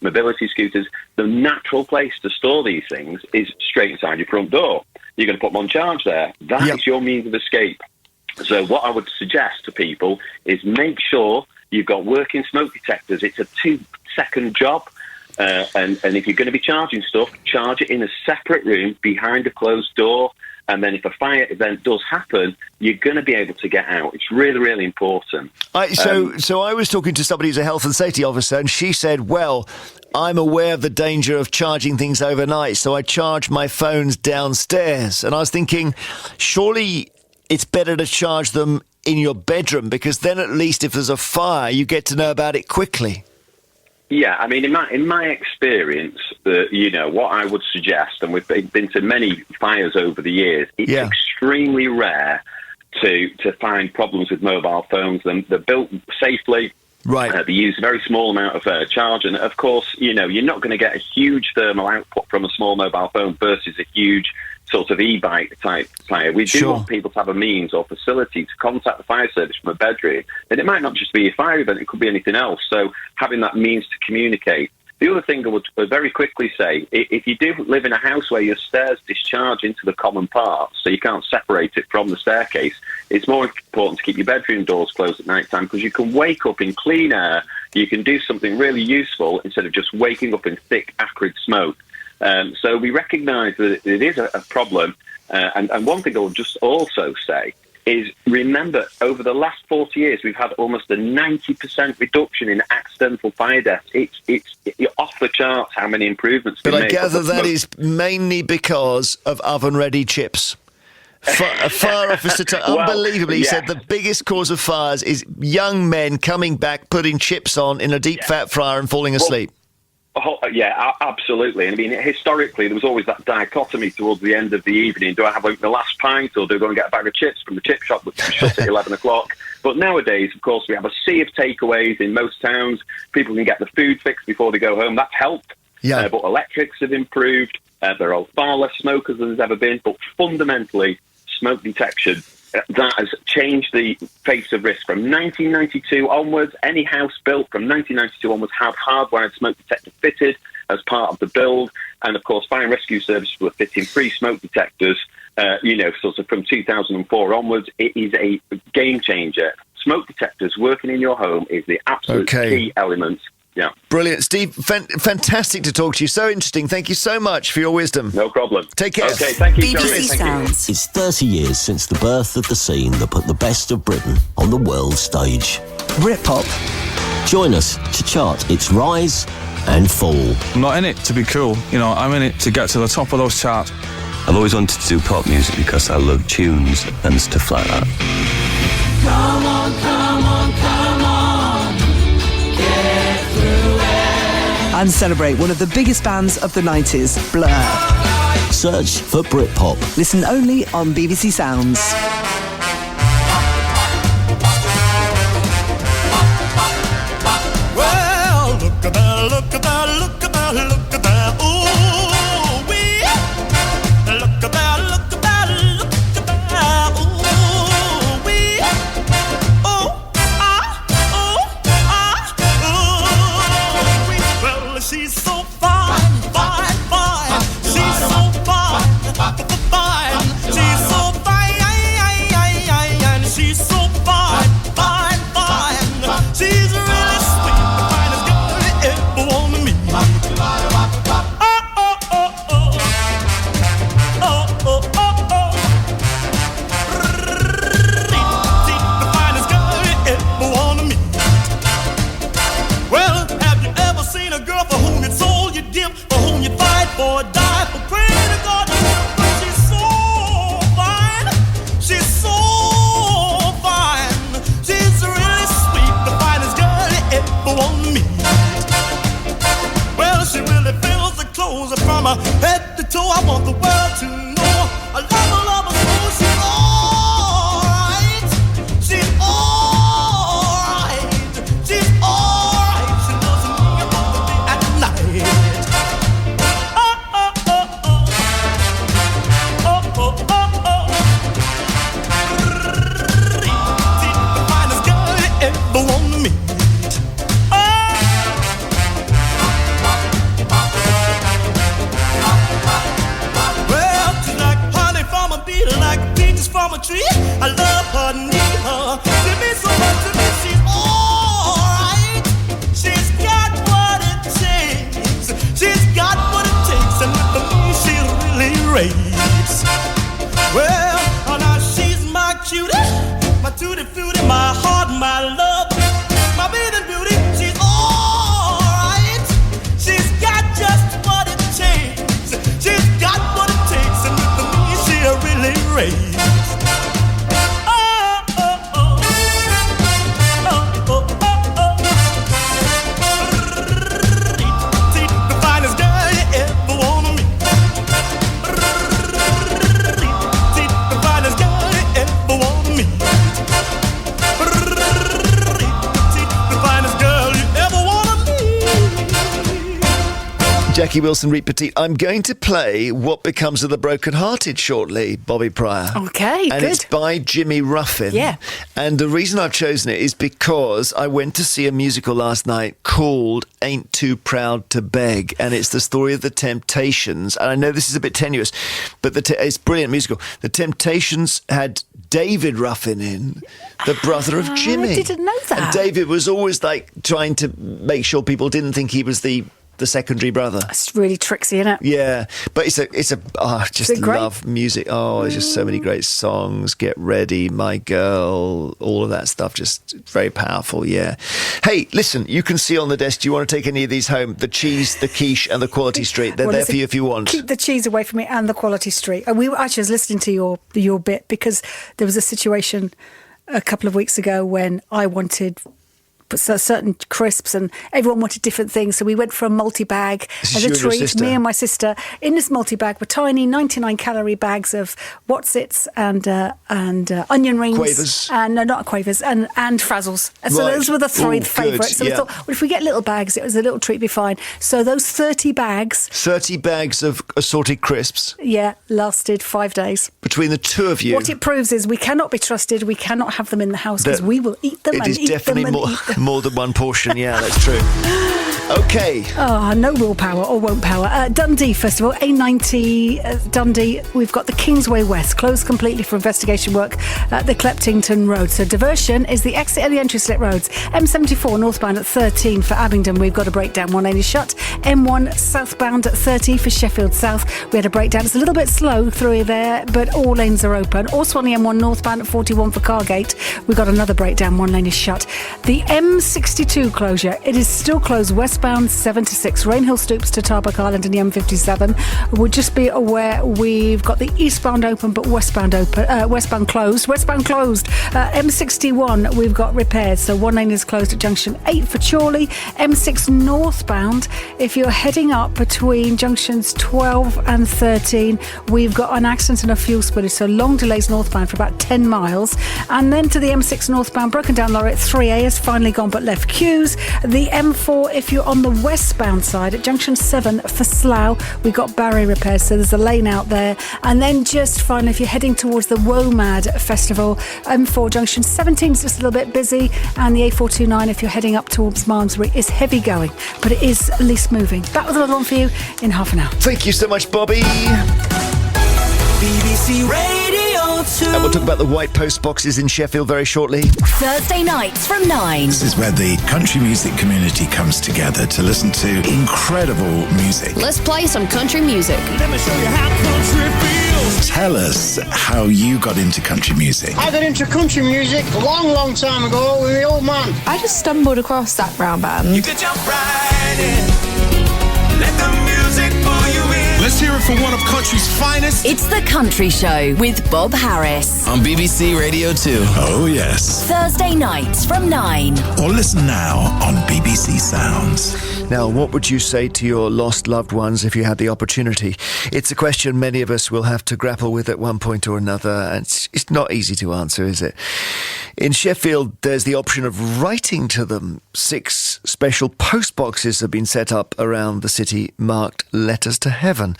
[SPEAKER 15] mobility scooters, the natural place to store these things is straight inside your front door. You're going to put them on charge there. That is your means of escape. So what I would suggest to people is make sure you've got working smoke detectors. It's a 2-second job. And if you're going to be charging stuff, charge it in a separate room behind a closed door. And then if a fire event does happen, you're going to be able to get out. It's really, really important.
[SPEAKER 3] So I was talking to somebody who's a health and safety officer, and she said, well, I'm aware of the danger of charging things overnight, so I charge my phones downstairs. And I was thinking, surely it's better to charge them in your bedroom, because then at least if there's a fire, you get to know about it quickly.
[SPEAKER 15] Yeah, I mean, in my experience, what I would suggest, and we've been to many fires over the years, it's extremely rare to find problems with mobile phones. They're built safely.
[SPEAKER 3] Right.
[SPEAKER 15] They use a very small amount of charge. And, of course, you're not going to get a huge thermal output from a small mobile phone versus a huge sort of e-bike type fire. We do want people to have a means or facility to contact the fire service from a bedroom. And it might not just be a fire event, it could be anything else. So having that means to communicate. The other thing I would very quickly say, if you do live in a house where your stairs discharge into the common parts, so you can't separate it from the staircase, it's more important to keep your bedroom doors closed at night time, because you can wake up in clean air, you can do something really useful instead of just waking up in thick, acrid smoke. So we recognise that it is a problem. And one thing I would just also say is, remember, over the last 40 years, we've had almost a 90% reduction in accidental fire deaths. It's off the charts how many improvements we've made.
[SPEAKER 3] But I gather that is mainly because of oven-ready chips. A fire officer, unbelievably, said the biggest cause of fires is young men coming back, putting chips on in a deep fat fryer and falling asleep.
[SPEAKER 15] Yeah, absolutely. And I mean, historically, there was always that dichotomy towards the end of the evening. Do I have the last pint, or do I go and get a bag of chips from the chip shop which is shut at 11 o'clock? But nowadays, of course, we have a sea of takeaways in most towns. People can get the food fixed before they go home. That's helped.
[SPEAKER 3] Yeah.
[SPEAKER 15] But electrics have improved. There are far less smokers than there's ever been. But fundamentally, smoke detection, that has changed the face of risk. From 1992 onwards, any house built from 1992 onwards had hardwired smoke detector fitted as part of the build. And, of course, fire and rescue services were fitting free smoke detectors, sort of from 2004 onwards. It is a game changer. Smoke detectors working in your home is the absolute key element. Yeah.
[SPEAKER 3] Brilliant. Steve, fantastic to talk to you. So interesting. Thank you so much for your wisdom.
[SPEAKER 15] No problem.
[SPEAKER 3] Take care.
[SPEAKER 15] Okay, thank you,
[SPEAKER 16] BBC Sounds. It's 30 years since the birth of the scene that put the best of Britain on the world stage. Britpop. Join us to chart its rise and fall.
[SPEAKER 17] I'm not in it to be cool. I'm in it to get to the top of those charts.
[SPEAKER 18] I've always wanted to do pop music because I love tunes and stuff like that.
[SPEAKER 19] Come on, come on, come on. Get through it.
[SPEAKER 6] And celebrate one of the biggest bands of the 90s, Blur.
[SPEAKER 16] Search for Britpop.
[SPEAKER 6] Listen only on BBC Sounds.
[SPEAKER 19] Well, look at that, look at that, look at that, look at that. Ooh, wee. Look at that, look at that, look at that. Ooh, wee. Oh, ooh, wee. Well, she's so fine, fine, fine. She's so fine, fine. She's so fine. head to toe. I want the world to know I love her so. She's alright. She's alright. She's alright. She loves me about the day and night. Oh, oh, oh, oh. Oh, oh, oh, oh. She's the finest girl you ever want to meet. Like peaches from a tree, I love her, need her. She means so much to me. She's alright. She's got what it takes. She's got what it takes, and with me she really raves. Well, now she's my cutie, my tutti frutti, my heart, my love, my bathing beauty. She's alright. She's got just what it takes. She's got what it takes, and with me she really raves. Oh, oh, oh. Oh, oh, oh, oh. The finest girl you ever wanna meet. The finest girl you ever wanna meet. The finest girl you ever wanna meet.
[SPEAKER 3] Jackie Wilson, Reed Petit. I'm going to play What Becomes of the Broken Hearted shortly, Bobby Pryor.
[SPEAKER 1] Okay,
[SPEAKER 3] and
[SPEAKER 1] good.
[SPEAKER 3] it's by Jimmy Ruffin.
[SPEAKER 1] Yeah.
[SPEAKER 3] And the reason I've chosen it is because I went to see a musical last night called Ain't Too Proud to Beg, and it's the story of the Temptations. And I know this is a bit tenuous, but it's a brilliant musical. The Temptations had David Ruffin in, the brother of Jimmy.
[SPEAKER 1] I didn't know that.
[SPEAKER 3] And David was always like trying to make sure people didn't think he was the secondary brother.
[SPEAKER 1] It's really tricksy, isn't it?
[SPEAKER 3] Yeah, but it's a I just
[SPEAKER 1] great?
[SPEAKER 3] love music. Oh, there's just so many great songs. Get Ready, My Girl, all of that stuff, just very powerful. Yeah. Hey, listen, you can see on the desk, do you want to take any of these home? The cheese, the quiche and the Quality Street. They're there for you if you want.
[SPEAKER 1] Keep the cheese away from me and the Quality Street. And I was listening to your bit because there was a situation a couple of weeks ago when I wanted certain crisps and everyone wanted different things, so we went for a multi-bag as a treat. Me and my sister in this multi-bag were tiny 99 calorie bags of Wotsits and onion rings,
[SPEAKER 3] Quavers.
[SPEAKER 1] and not Quavers, and Frazzles. So those were the three favourites. So we thought, well, if we get little bags, it was a little treat, be fine. So those 30 bags
[SPEAKER 3] of assorted crisps,
[SPEAKER 1] lasted 5 days
[SPEAKER 3] between the two of you.
[SPEAKER 1] What it proves is we cannot be trusted. We cannot have them in the house because we will eat them.
[SPEAKER 3] It is definitely more than one portion. Yeah, that's true. Okay.
[SPEAKER 1] Oh, no willpower or won't power. Dundee Festival, A90 Dundee. We've got the Kingsway West closed completely for investigation work at the Cleptington Road. So diversion is the exit and the entry slip roads. M74 northbound at 13 for Abingdon. We've got a breakdown. One lane is shut. M1 southbound at 30 for Sheffield South. We had a breakdown. It's a little bit slow through there, but all lanes are open. Also on the M1 northbound at 41 for Cargate. We've got another breakdown. One lane is shut. The M62 closure. It is still closed westbound 7 to 6. Rainhill Stoops to Tarbuck Island and the M57. We'll just be aware we've got the eastbound open but westbound open. Westbound closed. M61 we've got repairs. So one lane is closed at junction 8 for Chorley. M6 northbound. If you're heading up between junctions 12 and 13, we've got an accident and a fuel spillage. So long delays northbound for about 10 miles. And then to the M6 northbound, broken down lorry at 3A has finally gone but left queues. The M4, if you're on the westbound side at junction 7 for Slough, we've got barrier repairs, so there's a lane out there. And then just finally, if you're heading towards the WOMAD Festival, M4 junction 17 is just a little bit busy, and the A429 if you're heading up towards Malmesbury is heavy going, but it is at least moving. That was another one for you in half an hour.
[SPEAKER 3] Thank you so much, Bobby.
[SPEAKER 19] BBC Radio 2.
[SPEAKER 3] And we'll talk about the White Post boxes in Sheffield very shortly.
[SPEAKER 2] Thursday nights from 9.
[SPEAKER 20] This is where the country music community comes together to listen to incredible music.
[SPEAKER 2] Let's play some country music.
[SPEAKER 19] Let me show you how country feels.
[SPEAKER 20] Tell us how you got into country music.
[SPEAKER 21] I got into country music a long time ago with the old man.
[SPEAKER 22] I just stumbled across that brown band.
[SPEAKER 19] You could jump right in. Let the music pull you in.
[SPEAKER 20] Let's hear it for one of country's finest.
[SPEAKER 2] It's The Country Show with Bob Harris.
[SPEAKER 20] On BBC Radio 2. Oh, yes.
[SPEAKER 2] Thursday nights from 9.
[SPEAKER 20] Or listen now on BBC Sounds.
[SPEAKER 3] Now, what would you say to your lost loved ones if you had the opportunity? It's a question many of us will have to grapple with at one point or another, and it's not easy to answer, is it? In Sheffield, there's the option of writing to them. 6 special post boxes have been set up around the city marked Letters to Heaven.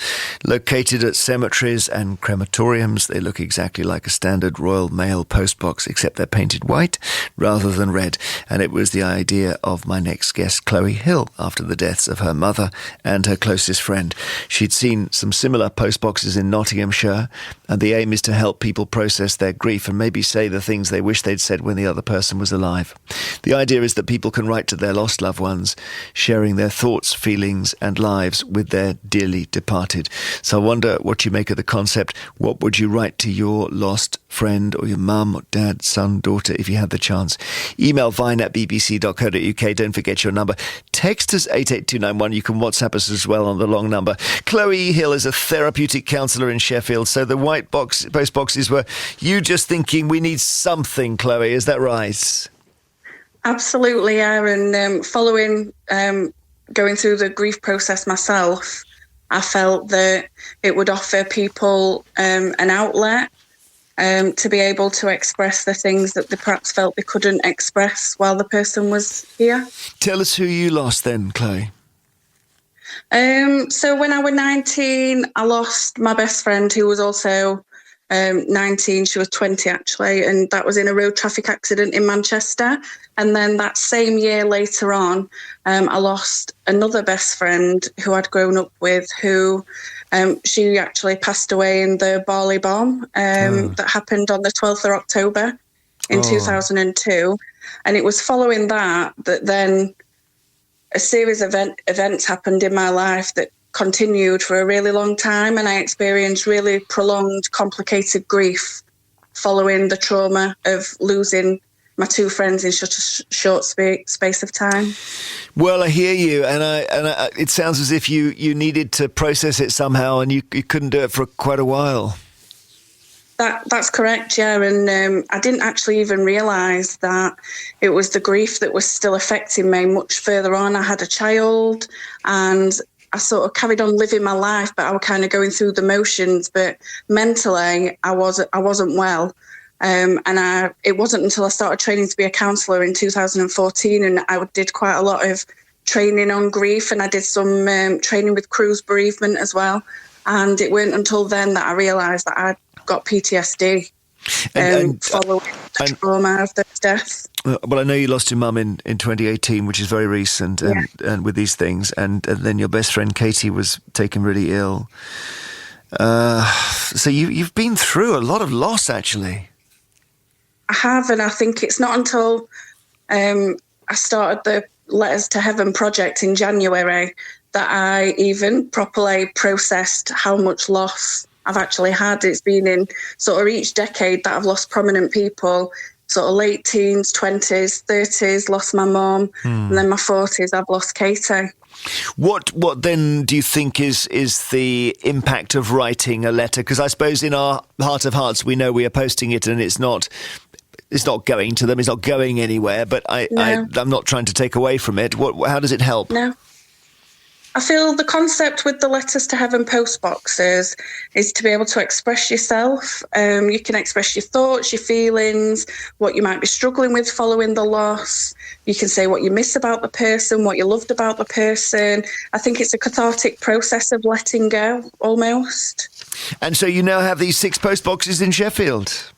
[SPEAKER 3] Located at cemeteries and crematoriums, they look exactly like a standard Royal Mail post box, except they're painted white rather than red. And it was the idea of my next guest, Chloe Hill, after the deaths of her mother and her closest friend. She'd seen some similar post boxes in Nottinghamshire, and the aim is to help people process their grief and maybe say the things they wish they'd said when the other person was alive. The idea is that people can write to their lost loved ones, sharing their thoughts, feelings and lives with their dearly departed. So I wonder what you make of the concept. What would you write to your lost friend or your mum or dad, son, daughter, if you had the chance? Email vine@bbc.co.uk. Don't forget your number. Text us 88291. You can WhatsApp us as well on the long number. Chloe Hill is a therapeutic counsellor in Sheffield. So the white post boxes were you just thinking we need something, Chloe, is that right?
[SPEAKER 5] Absolutely, yeah. And following going through the grief process myself, I felt that it would offer people an outlet to be able to express the things that they perhaps felt they couldn't express while the person was here. Tell us who you lost then, Chloe. So when I was 19, I lost my best friend who was also 19. She was 20 actually, and that was in a road traffic accident in Manchester. And then that same year later on, I lost another best friend who I'd grown up with, who she actually passed away in the Bali bomb that happened on the 12th of October in 2002. And it was following that then a series of events happened in my life that continued for a really long time, and I experienced really prolonged, complicated grief following the trauma of losing my 2 friends in such a short space of time. Well, I hear you, and it sounds as if you needed to process it somehow, and you couldn't do it for quite a while. That's correct, yeah, and I didn't actually even realise that it was the grief that was still affecting me much further on. I had a child, and I sort of carried on living my life, but I was kind of going through the motions. But mentally, I wasn't well, and it wasn't until I started training to be a counsellor in 2014, and I did quite a lot of training on grief, and I did some training with Cruise bereavement as well. And it weren't until then that I realised that I'd got PTSD following the trauma of those deaths. Well, I know you lost your mum in 2018, which is very recent, and with these things, and then your best friend Katie was taken really ill. So you've been through a lot of loss, actually. I have, and I think it's not until I started the Letters to Heaven project in January that I even properly processed how much loss I've actually had. It's been in sort of each decade that I've lost prominent people, sort of late teens, 20s, 30s, lost my mum, and then my 40s, I've lost Katie. What then do you think is the impact of writing a letter? Because I suppose in our heart of hearts we know we are posting it and it's not going to them, it's not going anywhere, but I'm not trying to take away from it. How does it help? No. I feel the concept with the Letters to Heaven post boxes is to be able to express yourself. You can express your thoughts, your feelings, what you might be struggling with following the loss. You can say what you miss about the person, what you loved about the person. I think it's a cathartic process of letting go, almost. And so you now have these 6 post boxes in Sheffield?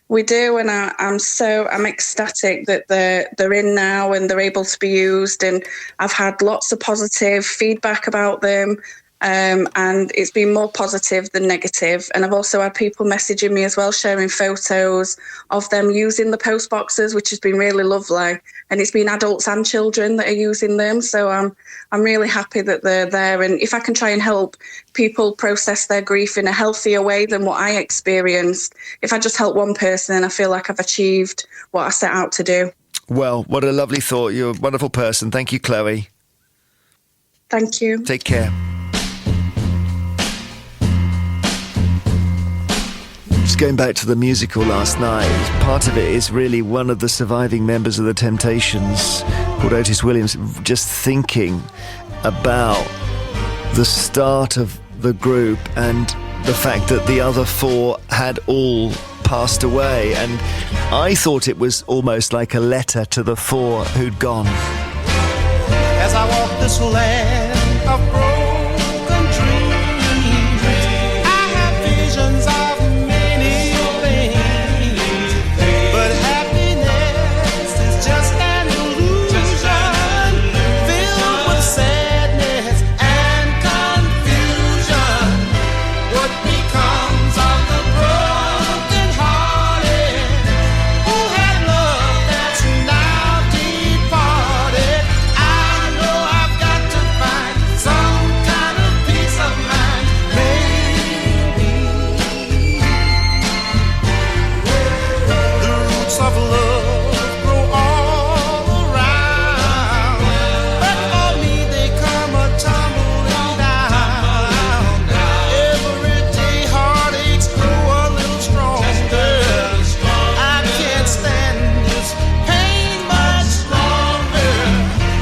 [SPEAKER 5] We do, and I'm ecstatic that they're in now and they're able to be used, and I've had lots of positive feedback about them, and it's been more positive than negative. And I've also had people messaging me as well, sharing photos of them using the post boxes, which has been really lovely. And it's been adults and children that are using them, so I'm really happy that they're there. And if I can try and help people process their grief in a healthier way than what I experienced, if I just help one person, then I feel like I've achieved what I set out to do. Well, what a lovely thought. You're a wonderful person. Thank you, Chloe. Thank you. Take care.
[SPEAKER 3] Just going back to the musical last night, part of it is really one of the surviving members of the Temptations, called Otis Williams, just thinking about the start of the group and the fact that the other four had all passed away. And I thought it was almost like a letter to the four who'd gone.
[SPEAKER 19] As I walk this land of broken dreams, I have visions of many things, but happiness is just an illusion, filled with sadness and confusion. What becomes of the broken hearted who had love that's now departed? I know I've got to find some kind of peace of mind, maybe. The roots of love grow all around, but for me they come a tumbling down. Every day heartaches grow a little stronger. I can't stand this pain much longer.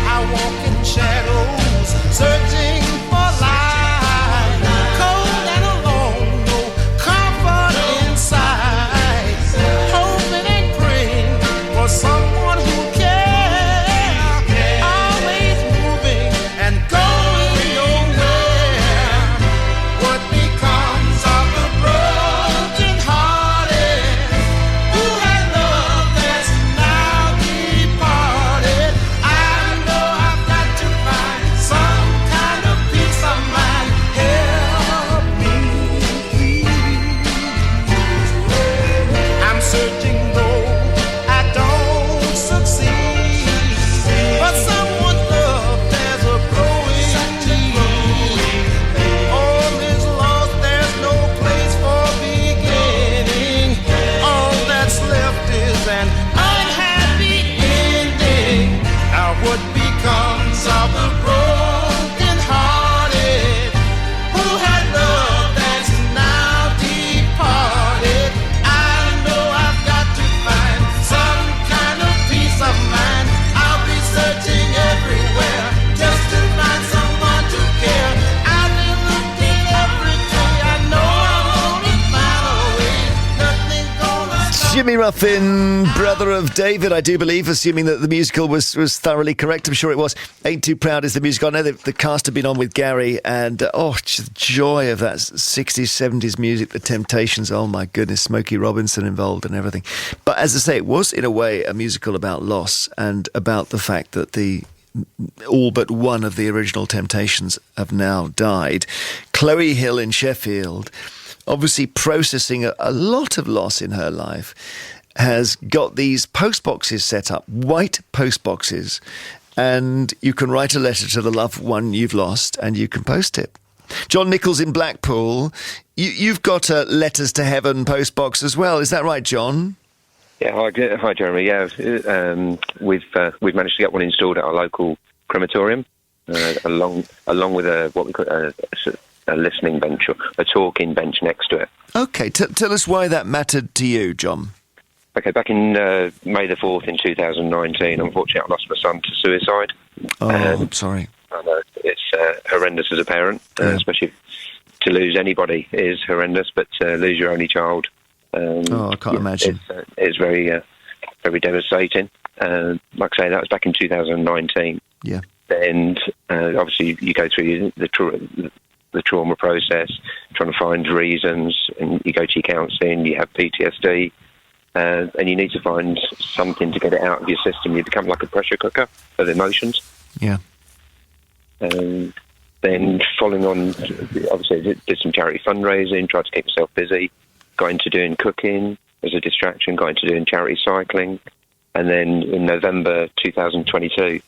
[SPEAKER 19] I walk in shadows, searching for light, cold and alone, no comfort inside, hoping and praying for someone who cares, always moving and going nowhere. What becomes of the broken hearted who had love that's now departed? I know I've got to find some kind of peace of mind. Help me, please. I'm searching though I don't succeed, but someone's love there's a growing need. All is lost, there's no place for beginning. All that's left is an unhappy ending. Now what becomes of the broken hearted who had love that's now departed? I know I've got to find some kind of peace of mind. I'll be searching everywhere just to find someone to care. I've been looking every day. I know I'm gonna find a way. Nothing's gonna stop.
[SPEAKER 3] Jimmy Ruffin, brother of David, I do believe, assuming that the musical was thoroughly correct. I'm sure it was. Ain't Too Proud is the musical. I know the cast have been on with Gary, and just the joy of that 60s, 70s music, the Temptations. Oh my goodness, Smokey Robinson involved and everything. But as I say, it was in a way a musical about loss and about the fact that all but one of the original Temptations have now died. Chloe Hill in Sheffield, obviously processing a lot of loss in her life, has got these post boxes set up, white post boxes, and you can write a letter to the loved one you've lost and you can post it. John Nichols in Blackpool, you've got a Letters to Heaven post box as well. Is that right, John?
[SPEAKER 7] Yeah, hi Jeremy. Yeah, we've managed to get one installed at our local crematorium, along with what we call a listening bench or a talking bench next to it.
[SPEAKER 3] Okay, tell us why that mattered to you, John.
[SPEAKER 7] Okay, back in May the 4th in 2019, unfortunately, I lost my son to suicide.
[SPEAKER 3] Oh, I'm sorry.
[SPEAKER 7] I know it's horrendous as a parent, especially to lose anybody is horrendous, but to lose your only child.
[SPEAKER 3] I can't imagine.
[SPEAKER 7] It's very, very devastating. Like I say, that was back in 2019.
[SPEAKER 3] Yeah.
[SPEAKER 7] And obviously, you go through the trauma process, trying to find reasons, and you go to your counselling. You have PTSD. And you need to find something to get it out of your system. You become like a pressure cooker of emotions.
[SPEAKER 3] Yeah.
[SPEAKER 7] Then following on, obviously, did some charity fundraising, tried to keep myself busy, got into doing cooking as a distraction, got into doing charity cycling. And then in November 2022,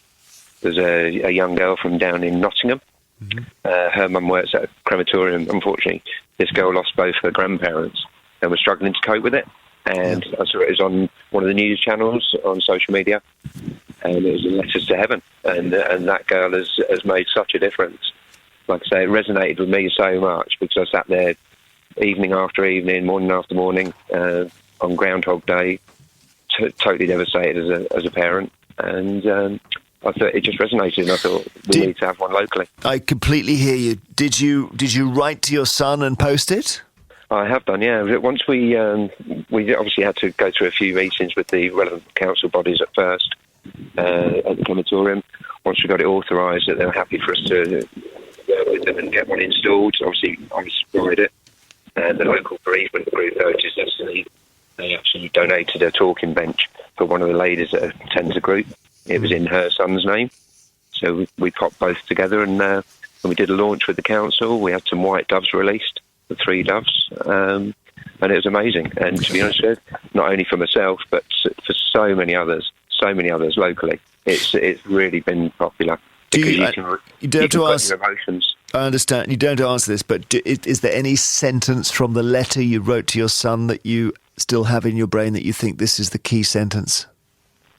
[SPEAKER 7] there's a young girl from down in Nottingham. Mm-hmm. Her mum works at a crematorium. Unfortunately, this girl lost both her grandparents and was struggling to cope with it. And I saw it was on one of the news channels on social media, and it was Letters to Heaven, and that girl has made such a difference. Like I say, it resonated with me so much because I sat there evening after evening, morning after morning, on Groundhog Day. Totally devastated as a parent, and I thought it just resonated, and I thought we need to have one locally.
[SPEAKER 3] I completely hear you. Did you write to your son and post it?
[SPEAKER 7] I have done, yeah. Once we obviously had to go through a few meetings with the relevant council bodies at first at the crematorium. Once we got it authorised, that they were happy for us to work with them and get one installed. Obviously, I supplied it. And the local bereavement group noticed that they actually donated a talking bench for one of the ladies that attends the group. It was in her son's name. So we popped both together and we did a launch with the council. We had some white doves released, the 3 doves, and it was amazing. And to be honest with you, not only for myself, but for so many others locally, it's really been popular.
[SPEAKER 3] You don't have to ask.
[SPEAKER 7] Your emotions.
[SPEAKER 3] I understand. You don't answer this, but is there any sentence from the letter you wrote to your son that you still have in your brain that you think this is the key sentence?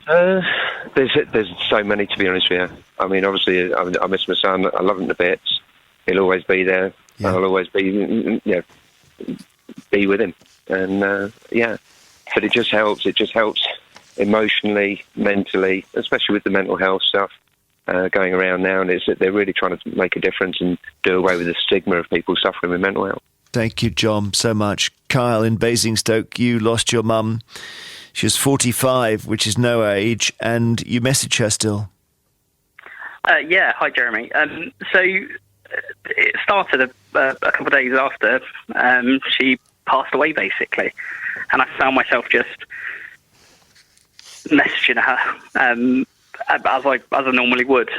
[SPEAKER 7] There's so many, to be honest with you. I mean, obviously, I miss my son. I love him to bits. He'll always be there. Yeah. I'll always be with him. And but it just helps. It just helps emotionally, mentally, especially with the mental health stuff going around now. And they're really trying to make a difference and do away with the stigma of people suffering with mental health.
[SPEAKER 3] Thank you, John, so much. Kyle in Basingstoke, you lost your mum. She was 45, which is no age, and you message her still.
[SPEAKER 8] Yeah, hi, Jeremy. So it started a couple of days after she passed away, basically, and I found myself just messaging her as I normally would,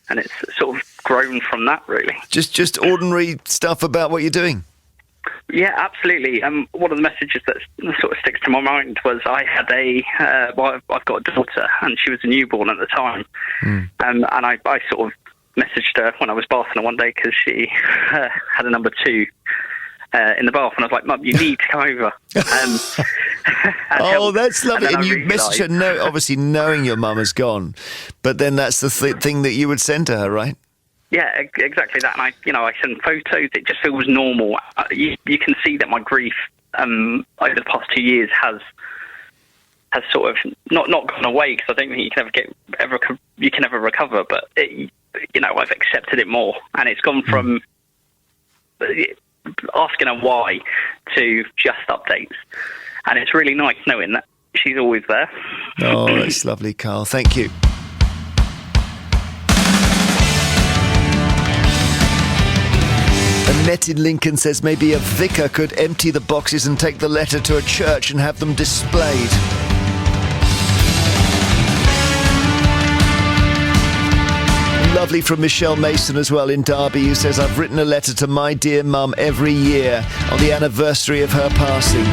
[SPEAKER 8] and it's sort of grown from that, really. Just
[SPEAKER 3] ordinary stuff about what you're doing?
[SPEAKER 8] Yeah, absolutely. One of the messages that sort of sticks to my mind was I had I've got a daughter, and she was a newborn at the time. And I sort of messaged her when I was bathing her one day because she had a number 2 in the bath, and I was like, "Mum, you need to come over."
[SPEAKER 3] Oh, that's lovely. And you messaged her, obviously knowing your mum has gone, but then that's the thing that you would send to her, right?
[SPEAKER 8] Yeah, exactly that. And I send photos. It just feels normal. You can see that my grief over the past 2 years has sort of not gone away, because I don't think you can ever recover. But I've accepted it more, and it's gone from asking her why to just updates, and it's really nice knowing that she's always there.
[SPEAKER 3] Oh, that's lovely, Carl. Thank you. Annette in Lincoln says maybe a vicar could empty the boxes and take the letter to a church and have them displayed. Lovely from Michelle Mason as well in Derby, who says, I've written a letter to my dear mum every year on the anniversary of her passing.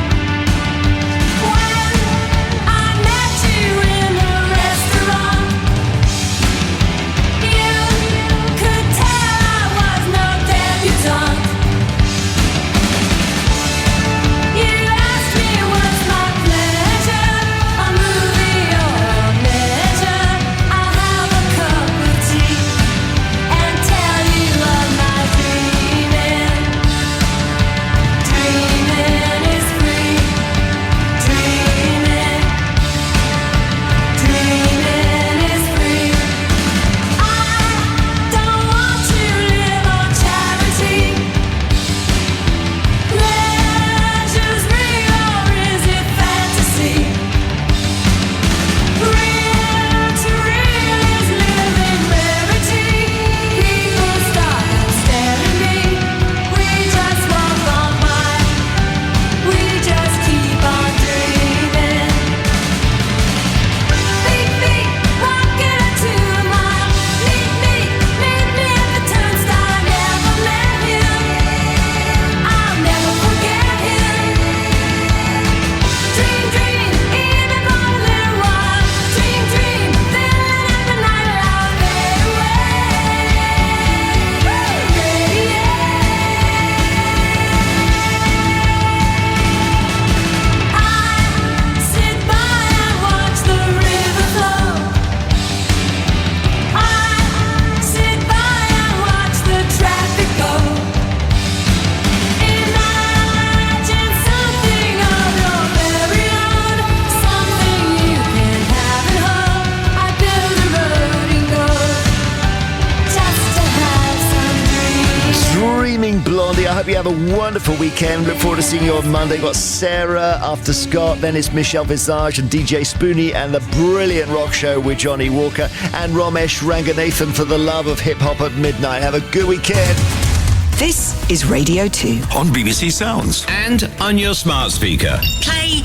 [SPEAKER 3] Hope you have a wonderful weekend. Look forward to seeing you on Monday. We've got Sarah after Scott, then it's Michelle Visage and DJ Spoonie and the brilliant rock show with Johnny Walker and Ramesh Ranganathan for the love of hip-hop at midnight. Have a good weekend.
[SPEAKER 6] This is Radio 2.
[SPEAKER 10] On BBC Sounds.
[SPEAKER 14] And on your smart speaker.
[SPEAKER 10] Play